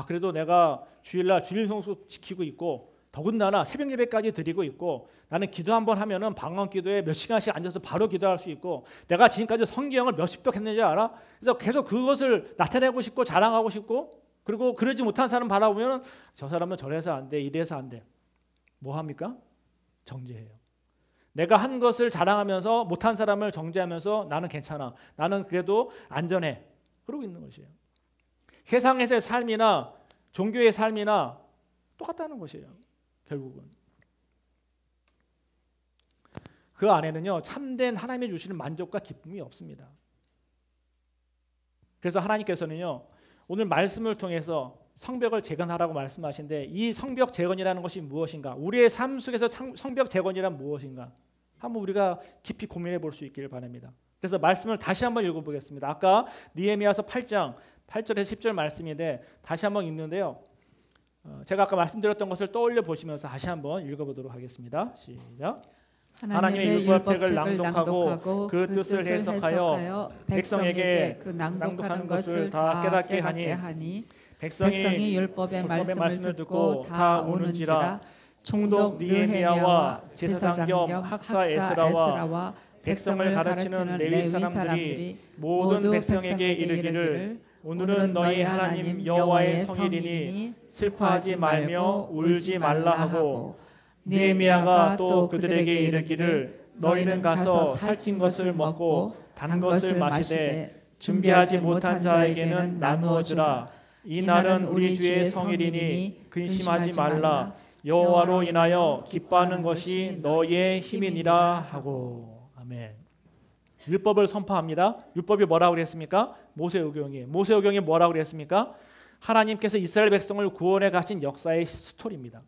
그래도 내가 주일날 주일 성수 지키고 있고 더군다나 새벽 예배까지 드리고 있고 나는 기도 한번 하면은 방언 기도에 몇 시간씩 앉아서 바로 기도할 수 있고 내가 지금까지 성경을 몇십 독 했는지 알아? 그래서 계속 그것을 나타내고 싶고 자랑하고 싶고 그리고 그러지 못한 사람 바라보면 저 사람은 저래서 안 돼, 이래서 안 돼. 뭐 합니까? 정죄해요. 내가 한 것을 자랑하면서 못한 사람을 정죄하면서 나는 괜찮아. 나는 그래도 안전해. 그러고 있는 것이에요. 세상에서의 삶이나 종교의 삶이나 똑같다는 것이에요. 결국은. 그 안에는요. 참된 하나님이 주시는 만족과 기쁨이 없습니다. 그래서 하나님께서는요. 오늘 말씀을 통해서 성벽을 재건하라고 말씀하신데 이 성벽 재건이라는 것이 무엇인가? 우리의 삶 속에서 성벽 재건이란 무엇인가? 한번 우리가 깊이 고민해 볼 수 있기를 바랍니다. 그래서 말씀을 다시 한번 읽어보겠습니다. 아까 느헤미야서 8장 8절에서 10절 말씀인데 다시 한번 읽는데요. 제가 아까 말씀드렸던 것을 떠올려 보시면서 다시 한번 읽어보도록 하겠습니다. 시작. 하나님의 율법책을 낭독하고 그 뜻을 해석하여 백성에게 그 낭독하는 것을 다 깨닫게 하니 백성이 율법의 말씀을 듣고 다 오는지라. 총독 느헤미야와 제사장 겸 학사 에스라와 백성을 가르치는 레위 사람들이 모든 백성에게 이르기를 오늘은 너희 하나님 여호와의 성일이니 슬퍼하지 말며 울지 말라 하고 느헤미야가 또 그들에게 이르기를 너희는 가서 살찐 것을 먹고 단 것을 마시되 준비하지 못한 자에게는 나누어 주라. 이 날은 우리 주의 성일이니 근심하지 말라. 여호와로 인하여 기뻐하는 것이 너희의 힘이니라 하고. 아멘. 율법을 선포합니다. 율법이 뭐라고 그랬습니까? 모세오경이에요. 모세오경이 뭐라고 그랬습니까? 하나님께서 이스라엘 백성을 구원해 가신 역사의 스토리입니다.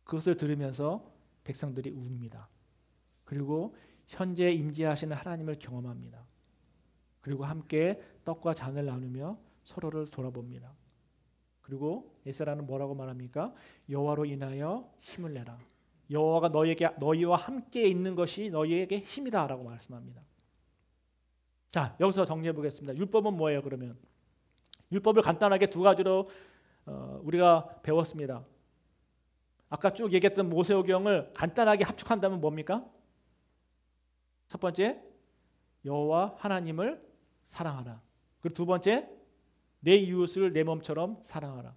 그것을 들으면서 백성들이 웁니다. 그리고 현재 임재하시는 하나님을 경험합니다. 그리고 함께 떡과 잔을 나누며 서로를 돌아봅니다. 그리고 에스라는 뭐라고 말합니까? 여호와로 인하여 힘을 내라. 여호와가 너희와 함께 있는 것이 너희에게 힘이다라고 말씀합니다. 자, 여기서 정리해 보겠습니다. 율법은 뭐예요? 그러면 율법을 간단하게 두 가지로 우리가 배웠습니다. 아까 쭉 얘기했던 모세오경을 간단하게 합축한다면 뭡니까? 첫 번째, 여호와 하나님을 사랑하라. 그리고 두 번째, 내 이웃을 내 몸처럼 사랑하라.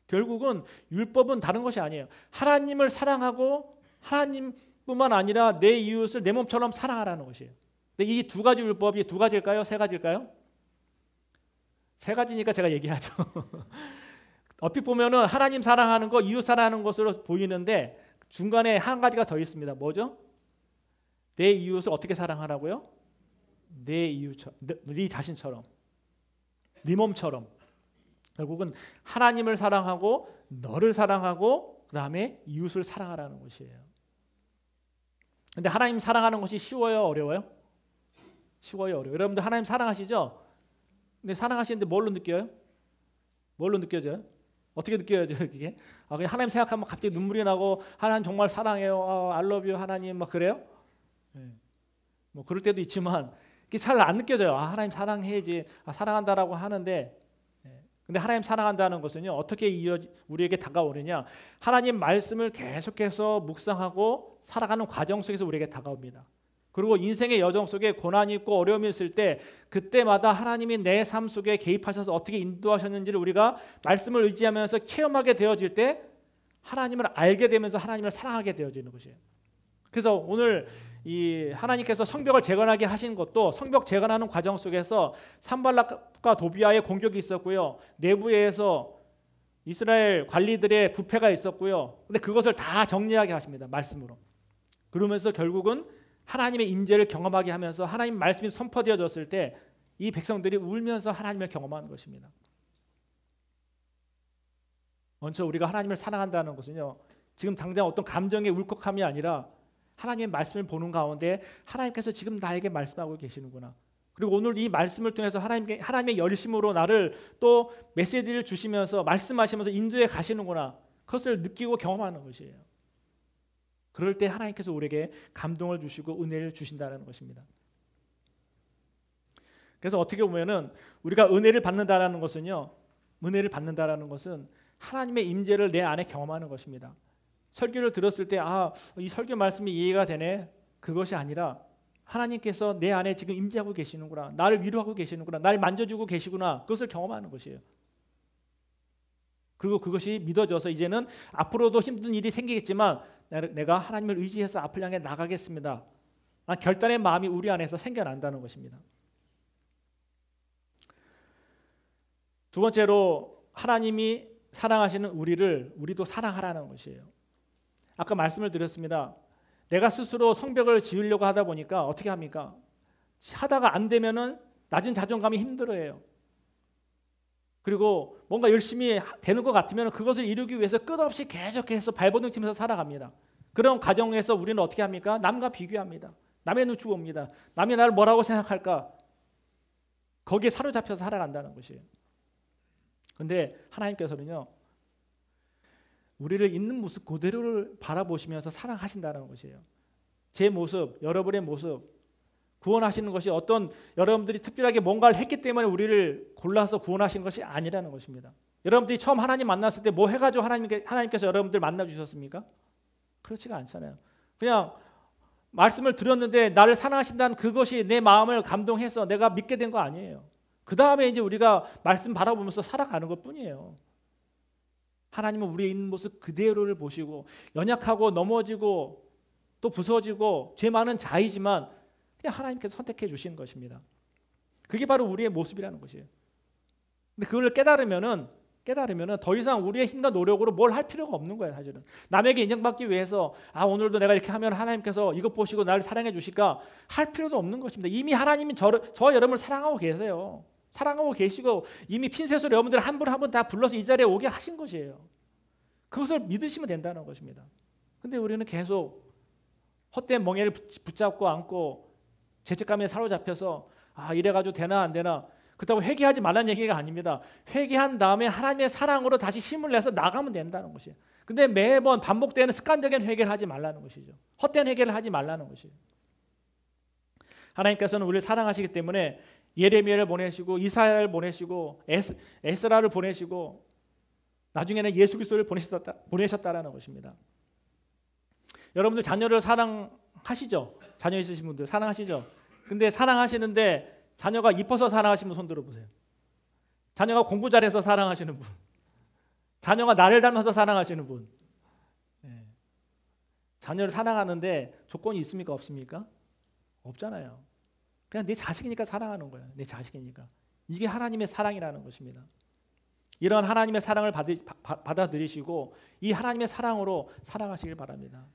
결국은 율법은 다른 것이 아니에요. 하나님을 사랑하고 하나님뿐만 아니라 내 이웃을 내 몸처럼 사랑하라는 것이에요. 근데 이 두 가지 율법이 두 가지일까요? 세 가지일까요? 세 가지니까 제가 얘기하죠. 얼핏 보면은 하나님 사랑하는 거, 이웃 사랑하는 것으로 보이는데 중간에 한 가지가 더 있습니다. 뭐죠? 내 이웃을 어떻게 사랑하라고요? 내 이웃처럼, 네 자신처럼, 네 몸처럼. 결국은 하나님을 사랑하고 너를 사랑하고 그 다음에 이웃을 사랑하라는 것이에요. 근데 하나님 사랑하는 것이 쉬워요? 어려워요? 쉬워요? 어려워요? 여러분들 하나님 사랑하시죠? 근데 사랑하시는데 뭘로 느껴요? 뭘로 느껴져요? 어떻게 느껴야죠, 이게? 그냥 하나님 생각하면 갑자기 눈물이 나고 하나님 정말 사랑해요. I love you 하나님 막 그래요? 네. 뭐 그럴 때도 있지만 이게 잘 안 느껴져요. 하나님 사랑해야지. 사랑한다라고 하는데 근데 하나님 사랑한다는 것은요. 어떻게 우리에게 다가오느냐? 하나님 말씀을 계속해서 묵상하고 살아가는 과정 속에서 우리에게 다가옵니다. 그리고 인생의 여정 속에 고난이 있고 어려움이 있을 때 그때마다 하나님이 내 삶 속에 개입하셔서 어떻게 인도하셨는지를 우리가 말씀을 의지하면서 체험하게 되어질 때 하나님을 알게 되면서 하나님을 사랑하게 되어지는 것이에요. 그래서 오늘 이 하나님께서 성벽을 재건하게 하신 것도 성벽 재건하는 과정 속에서 산발락과 도비아의 공격이 있었고요. 내부에서 이스라엘 관리들의 부패가 있었고요. 근데 그것을 다 정리하게 하십니다. 말씀으로. 그러면서 결국은 하나님의 임재를 경험하게 하면서 하나님 말씀이 선포되어졌을 때 이 백성들이 울면서 하나님을 경험하는 것입니다. 먼저 우리가 하나님을 사랑한다는 것은요. 지금 당장 어떤 감정의 울컥함이 아니라 하나님의 말씀을 보는 가운데 하나님께서 지금 나에게 말씀하고 계시는구나. 그리고 오늘 이 말씀을 통해서 하나님의 열심으로 나를 또 메시지를 주시면서 말씀하시면서 인도해 가시는구나. 그것을 느끼고 경험하는 것이에요. 그럴 때 하나님께서 우리에게 감동을 주시고 은혜를 주신다는 것입니다. 그래서 어떻게 보면은 우리가 은혜를 받는다라는 것은요. 은혜를 받는다라는 것은 하나님의 임재를 내 안에 경험하는 것입니다. 설교를 들었을 때 이 설교 말씀이 이해가 되네. 그것이 아니라 하나님께서 내 안에 지금 임재하고 계시는구나. 나를 위로하고 계시는구나. 나를 만져주고 계시구나. 그것을 경험하는 것이에요. 그리고 그것이 믿어져서 이제는 앞으로도 힘든 일이 생기겠지만 내가 하나님을 의지해서 앞을 향해 나가겠습니다. 결단의 마음이 우리 안에서 생겨난다는 것입니다. 두 번째로 하나님이 사랑하시는 우리도 사랑하라는 것이에요. 아까 말씀을 드렸습니다. 내가 스스로 성벽을 지으려고 하다 보니까 어떻게 합니까? 하다가 안 되면은 낮은 자존감이 힘들어해요. 그리고 뭔가 열심히 되는 것 같으면 그것을 이루기 위해서 끝없이 계속해서 발버둥 치면서 살아갑니다. 그런 과정에서 우리는 어떻게 합니까? 남과 비교합니다. 남의 눈치 봅니다. 남이 나를 뭐라고 생각할까? 거기에 사로잡혀서 살아간다는 것이에요. 그런데 하나님께서는요. 우리를 있는 모습 그대로를 바라보시면서 사랑하신다는 것이에요. 제 모습, 여러분의 모습, 구원하시는 것이 어떤 여러분들이 특별하게 뭔가를 했기 때문에 우리를 골라서 구원하신 것이 아니라는 것입니다. 여러분들이 처음 하나님 만났을 때 뭐 해가지고 하나님께서 여러분들 만나주셨습니까? 그렇지가 않잖아요. 그냥 말씀을 들었는데 나를 사랑하신다는 그것이 내 마음을 감동해서 내가 믿게 된 거 아니에요. 그 다음에 이제 우리가 말씀 바라보면서 살아가는 것뿐이에요. 하나님은 우리의 있는 모습 그대로를 보시고 연약하고 넘어지고 또 부서지고 죄 많은 자이지만 그냥 하나님께서 선택해 주신 것입니다. 그게 바로 우리의 모습이라는 것이에요. 근데 그걸 깨달으면은 더 이상 우리의 힘과 노력으로 뭘 할 필요가 없는 거예요. 사실은 남에게 인정받기 위해서 오늘도 내가 이렇게 하면 하나님께서 이것 보시고 나를 사랑해 주실까 할 필요도 없는 것입니다. 이미 하나님이 저 여러분을 사랑하고 계세요. 사랑하고 계시고 이미 핀셋으로 여러분들 한 분 한 분 다 불러서 이 자리에 오게 하신 것이에요. 그것을 믿으시면 된다는 것입니다. 근데 우리는 계속 헛된 멍에를 붙잡고 안고 죄책감에 사로잡혀서 이래가지고 되나 안 되나 그렇다고 회개하지 말라는 얘기가 아닙니다. 회개한 다음에 하나님의 사랑으로 다시 힘을 내서 나가면 된다는 것이에요. 근데 매번 반복되는 습관적인 회개를 하지 말라는 것이죠. 헛된 회개를 하지 말라는 것이에요. 하나님께서는 우리를 사랑하시기 때문에 예레미야를 보내시고 이사야를 보내시고 에스라를 보내시고 나중에는 예수 그리스도를 보내셨다라는 것입니다. 여러분들 자녀를 사랑하시죠? 자녀 있으신 분들 사랑하시죠? 근데 사랑하시는데 자녀가 이뻐서 사랑하시는 분 손 들어보세요. 자녀가 공부 잘해서 사랑하시는 분, 자녀가 나를 닮아서 사랑하시는 분, 자녀를 사랑하는데 조건이 있습니까? 없습니까? 없잖아요. 그냥 내 자식이니까 사랑하는 거예요. 내 자식이니까. 이게 하나님의 사랑이라는 것입니다. 이런 하나님의 사랑을 받아들이시고 이 하나님의 사랑으로 살아가시길 바랍니다.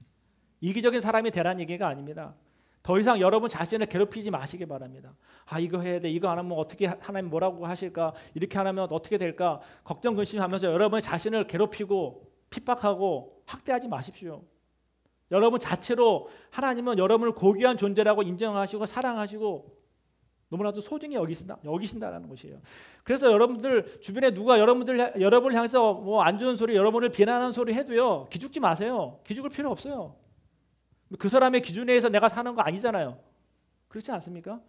이기적인 사람이 되라는 얘기가 아닙니다. 더 이상 여러분 자신을 괴롭히지 마시기 바랍니다. 이거 해야 돼. 이거 안 하면 어떻게 하나님 뭐라고 하실까? 이렇게 안 하면 어떻게 될까? 걱정 근심하면서 여러분의 자신을 괴롭히고 핍박하고 학대하지 마십시오. 여러분 자체로 하나님은 여러분을 고귀한 존재라고 인정하시고 사랑하시고 너무나도 소중히 여기신다라는 것이에요. 그래서 여러분들 주변에 누가 여러분을 향해서 뭐 안 좋은 소리, 여러분을 비난하는 소리 해도요, 기죽지 마세요. 기죽을 필요 없어요. 그 사람의 기준에 의해서 내가 사는 거 아니잖아요. 그렇지 않습니까?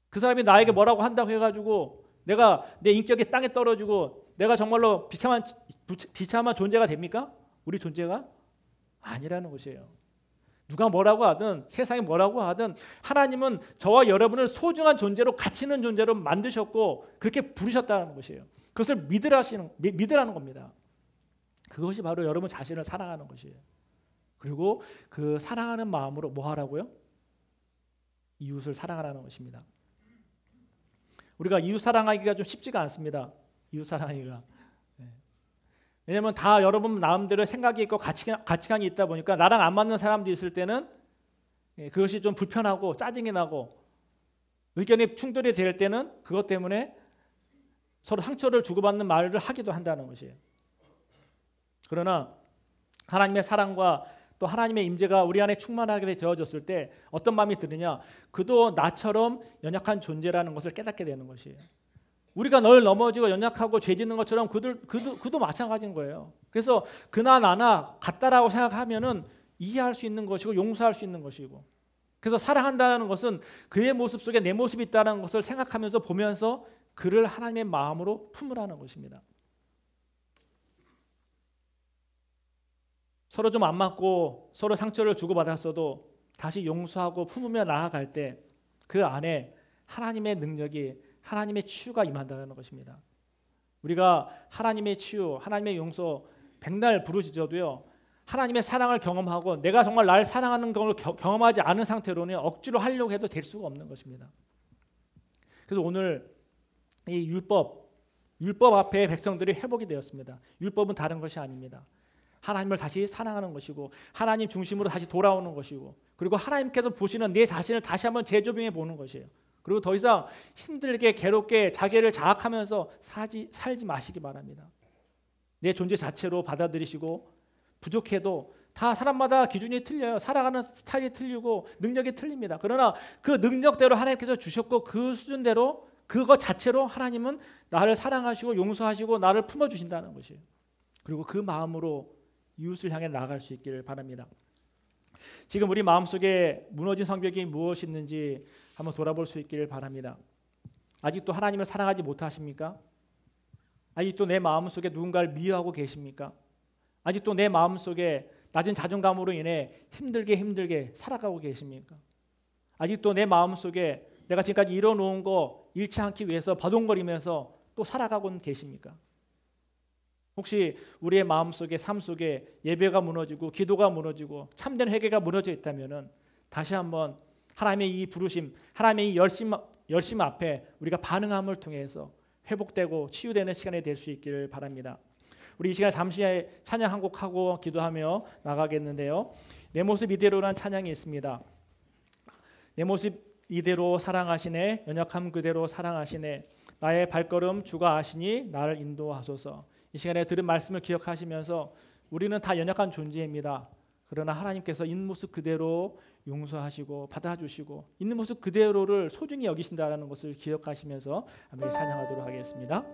그 사람이 나에게 뭐라고 한다고 해가지고 내가 내 인격이 땅에 떨어지고 내가 정말로 비참한 존재가 됩니까? 우리 존재가 아니라는 것이에요. 누가 뭐라고 하든 세상이 뭐라고 하든 하나님은 저와 여러분을 소중한 존재로, 가치 있는 존재로 만드셨고 그렇게 부르셨다는 것이에요. 그것을 믿으라는 겁니다. 그것이 바로 여러분 자신을 사랑하는 것이에요. 그리고 그 사랑하는 마음으로 뭐 하라고요? 이웃을 사랑하라는 것입니다. 우리가 이웃 사랑하기가 좀 쉽지가 않습니다. 이웃 사랑하기가. 왜냐하면 다 여러분 마음대로 생각이 있고 가치관이 있다 보니까 나랑 안 맞는 사람도 있을 때는 그것이 좀 불편하고 짜증이 나고 의견이 충돌이 될 때는 그것 때문에 서로 상처를 주고받는 말을 하기도 한다는 것이에요. 그러나 하나님의 사랑과 또 하나님의 임재가 우리 안에 충만하게 되어졌을 때 어떤 마음이 드느냐? 그도 나처럼 연약한 존재라는 것을 깨닫게 되는 것이에요. 우리가 늘 넘어지고 연약하고 죄 짓는 것처럼 그도 마찬가지인 거예요. 그래서 그나 나나 같다라고 생각하면은 이해할 수 있는 것이고 용서할 수 있는 것이고, 그래서 사랑한다는 것은 그의 모습 속에 내 모습이 있다는 것을 생각하면서 보면서 그를 하나님의 마음으로 품으라는 것입니다. 서로 좀 안 맞고 서로 상처를 주고받았어도 다시 용서하고 품으며 나아갈 때 그 안에 하나님의 능력이, 하나님의 치유가 임한다는 것입니다. 우리가 하나님의 치유, 하나님의 용서 백날 부르짖어도요, 하나님의 사랑을 경험하고 내가 정말 나를 사랑하는 걸 경험하지 않은 상태로는 억지로 하려고 해도 될 수가 없는 것입니다. 그래서 오늘 이 율법 앞에 백성들이 회복이 되었습니다. 율법은 다른 것이 아닙니다. 하나님을 다시 사랑하는 것이고 하나님 중심으로 다시 돌아오는 것이고, 그리고 하나님께서 보시는 내 자신을 다시 한번 재조명해 보는 것이에요. 그리고 더 이상 힘들게 괴롭게 자기를 자학하면서 살지 마시기 바랍니다. 내 존재 자체로 받아들이시고, 부족해도 다 사람마다 기준이 틀려요. 살아가는 스타일이 틀리고 능력이 틀립니다. 그러나 그 능력대로 하나님께서 주셨고 그 수준대로 그것 자체로 하나님은 나를 사랑하시고 용서하시고 나를 품어주신다는 것이에요. 그리고 그 마음으로 이웃을 향해 나아갈 수 있기를 바랍니다. 지금 우리 마음속에 무너진 성벽이 무엇이 있는지 한번 돌아볼 수 있기를 바랍니다. 아직도 하나님을 사랑하지 못하십니까? 아직도 내 마음속에 누군가를 미워하고 계십니까? 아직도 내 마음속에 낮은 자존감으로 인해 힘들게 살아가고 계십니까? 아직도 내 마음속에 내가 지금까지 이뤄놓은 거 잃지 않기 위해서 버둥거리면서 또 살아가고 계십니까? 혹시 우리의 마음속에, 삶 속에 예배가 무너지고 기도가 무너지고 참된 회개가 무너져 있다면 다시 한번 하나님의 이 부르심, 하나님의 이 열심 앞에 우리가 반응함을 통해서 회복되고 치유되는 시간이 될 수 있기를 바랍니다. 우리 이 시간 잠시 찬양 한 곡 하고 기도하며 나가겠는데요. 내 모습 이대로라는 찬양이 있습니다. 내 모습 이대로 사랑하시네, 연약함 그대로 사랑하시네, 나의 발걸음 주가 아시니 나를 인도하소서. 이 시간에 들은 말씀을 기억하시면서 우리는 다 연약한 존재입니다. 그러나 하나님께서 있는 모습 그대로 용서하시고 받아주시고 있는 모습 그대로를 소중히 여기신다는 것을 기억하시면서 함께 찬양하도록 하겠습니다.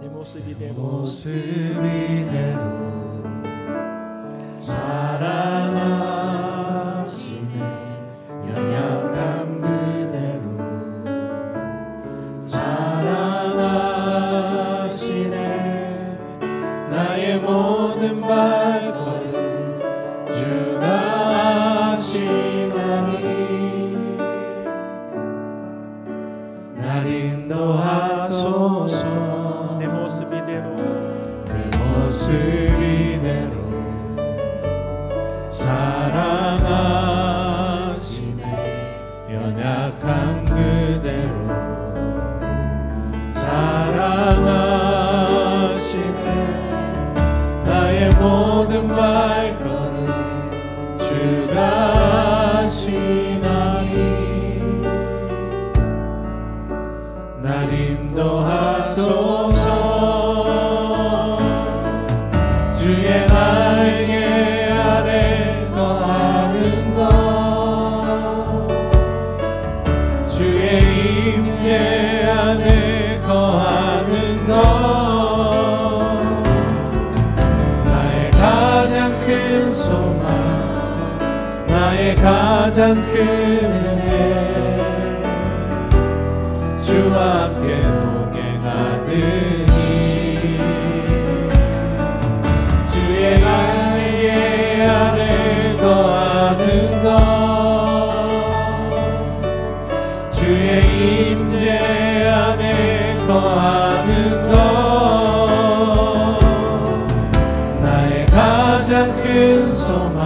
내 모습 이대로 사랑하시네, 연약함 그대로 사랑하시네, 나의 모든 발걸음 주가 아시나니 날 인도하소서. 내 모습 이대로 임재 안에 거하는 것 나의 가장 큰 소망 나의 가장 큰 은혜 주와 함께 동행하느니 주의 날개 아래 거하는 것 주의 임재 안에 거하는 것 나의 가장 큰 소망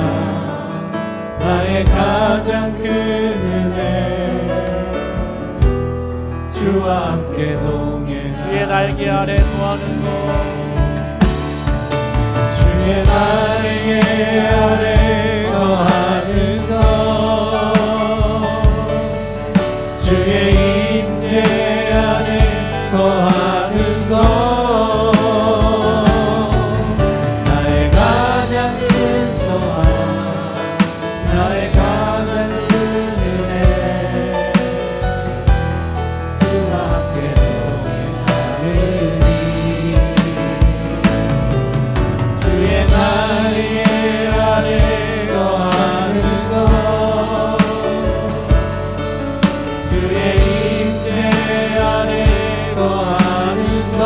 나의 가장 큰 은혜 주와 함께 동행하는 주의 날개 아래 거하는 것 주의 날개 아래 거하는 것 주의 임재 안에 거하는 것 나의 가장 큰 소망 나의 가장 큰 은혜 주와 함께 동행하느니 주의 날개 아래 거하는 것 주의 임재 안에 거하는 것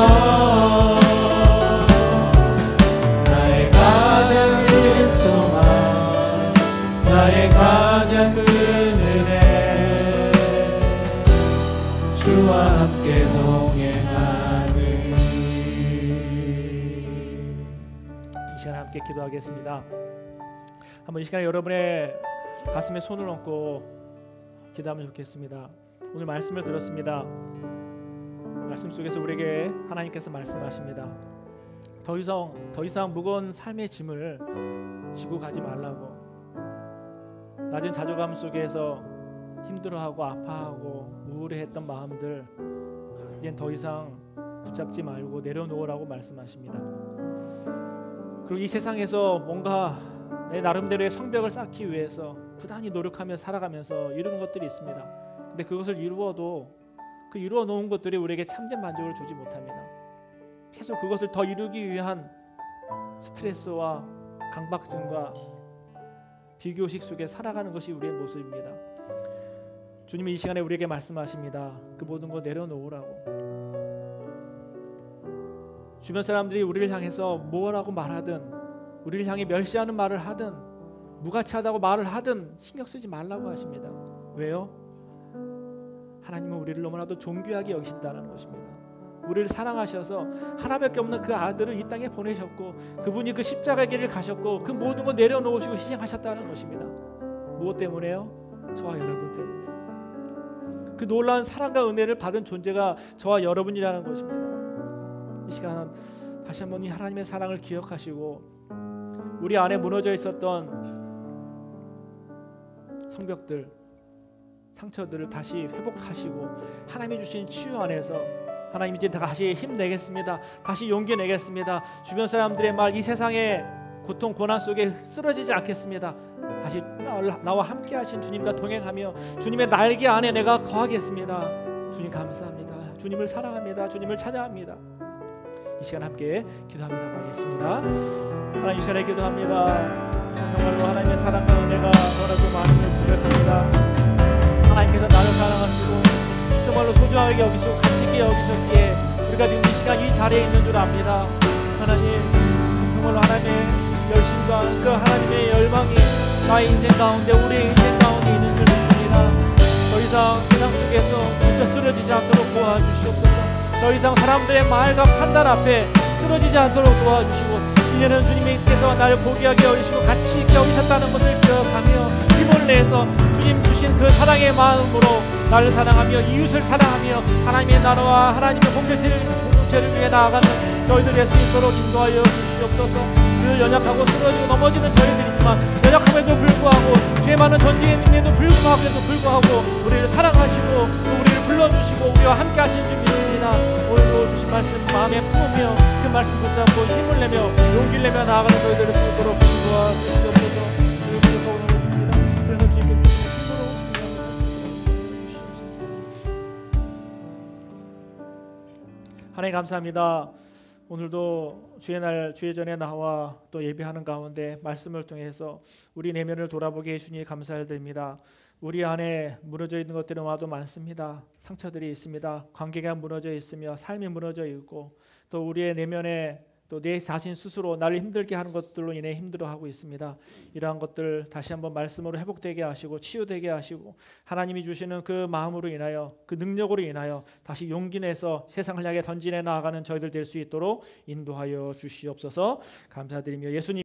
나의 가장 큰 소망 나의 가장 큰 은혜 주와 함께 동행하느니 이 시간에 함께 기도하겠습니다. 한번 이 시간에 여러분의 가슴에 손을 얹고 기도하면 좋겠습니다. 오늘 말씀을 들었습니다. 말씀 속에서 우리에게 하나님께서 말씀하십니다. 더 이상 무거운 삶의 짐을 지고 가지 말라고. 낮은 자존감 속에서 힘들어하고 아파하고 우울해했던 마음들 이젠 더 이상 붙잡지 말고 내려놓으라고 말씀하십니다. 그리고 이 세상에서 뭔가 내 나름대로의 성벽을 쌓기 위해서 부단히 노력하며 살아가면서 이루는 것들이 있습니다. 근데 그것을 이루어도 그 이루어 놓은 것들이 우리에게 참된 만족을 주지 못합니다. 계속 그것을 더 이루기 위한 스트레스와 강박증과 비교식 속에 살아가는 것이 우리의 모습입니다. 주님이 이 시간에 우리에게 말씀하십니다. 그 모든 거 내려놓으라고. 주변 사람들이 우리를 향해서 뭐라고 말하든 우리를 향해 멸시하는 말을 하든 무가치하다고 말을 하든 신경 쓰지 말라고 하십니다. 왜요? 하나님은 우리를 너무나도 존귀하게 여기신다는 것입니다. 우리를 사랑하셔서 하나밖에 없는 그 아들을 이 땅에 보내셨고 그분이 그 십자가의 길을 가셨고 그 모든 거 내려놓으시고 희생하셨다는 것입니다. 무엇 때문에요? 저와 여러분 때문에. 그 놀라운 사랑과 은혜를 받은 존재가 저와 여러분이라는 것입니다. 이 시간 다시 한번 이 하나님의 사랑을 기억하시고 우리 안에 무너져 있었던 성벽들, 상처들을 다시 회복하시고 하나님이 주신 치유 안에서 하나님 이제 다시 힘내겠습니다. 다시 용기 내겠습니다. 주변 사람들의 말, 이 세상의 고통, 고난 속에 쓰러지지 않겠습니다. 다시 나와 함께 하신 주님과 동행하며 주님의 날개 안에 내가 거하겠습니다. 주님 감사합니다. 주님을 사랑합니다. 주님을 찬양합니다. 이 시간 함께 기도하며 나가겠습니다. 하나님 이 시간에 기도합니다. 정말로 하나님의 사랑과 은혜가 너무나도 많음을 고백합니다. 하나님께서 나를 사랑하시고 정말로 소중하게 여기시고 가치 있게 여기셨기에 우리가 지금 이 시간 이 자리에 있는 줄 압니다. 하나님 정말로 하나님의 열심과 그 하나님의 열망이 나의 인생 가운데 우리의 인생 가운데 있는 줄 믿습니다. 더 이상 세상 속에서 진짜 쓰러지지 않도록 도와주시옵소서. 더 이상 사람들의 말과 판단 앞에 쓰러지지 않도록 도와주시고 이제는 주님께서 나를 고귀하게 여기시고 가치 있게 여기셨다는 것을 기억하며 힘을 내서 주님 주신 그 사랑의 마음으로 나를 사랑하며 이웃을 사랑하며 하나님의 나라와 하나님의 공동체를 위해 나아가는 저희들 될 수 있도록 인도하여 주시옵소서. 늘 연약하고 쓰러지고 넘어지는 저희들이지만 연약함에도 불구하고 죄 많은 전쟁임에도 불구하고 우리를 사랑하시고 우리를 불러주시고 우리와 함께 하신 줄 믿습니다. 오늘도 주신 말씀 마음에 품으며 그 말씀 붙잡고 힘을 내며 용기를 내며 나아가는 저희들 될 수 있도록 인도하 주시옵소서. 주님께서 오늘 오십니다. 그래서 주님께 주시는 힘으로 주시옵소서. 하나님 감사합니다. 오늘도 주의 날 주의 전에 나와 또 예배하는 가운데 말씀을 통해서 우리 내면을 돌아보게 해주니 감사드립니다. 우리 안에 무너져 있는 것들은 와도 많습니다. 상처들이 있습니다. 관계가 무너져 있으며 삶이 무너져 있고 또 우리의 내면에 또 내 자신 스스로 나를 힘들게 하는 것들로 인해 힘들어하고 있습니다. 이러한 것들 다시 한번 말씀으로 회복되게 하시고 치유되게 하시고 하나님이 주시는 그 마음으로 인하여 그 능력으로 인하여 다시 용기 내서 세상을 향해 전진해 나아가는 저희들 될 수 있도록 인도하여 주시옵소서. 감사드리며 예수님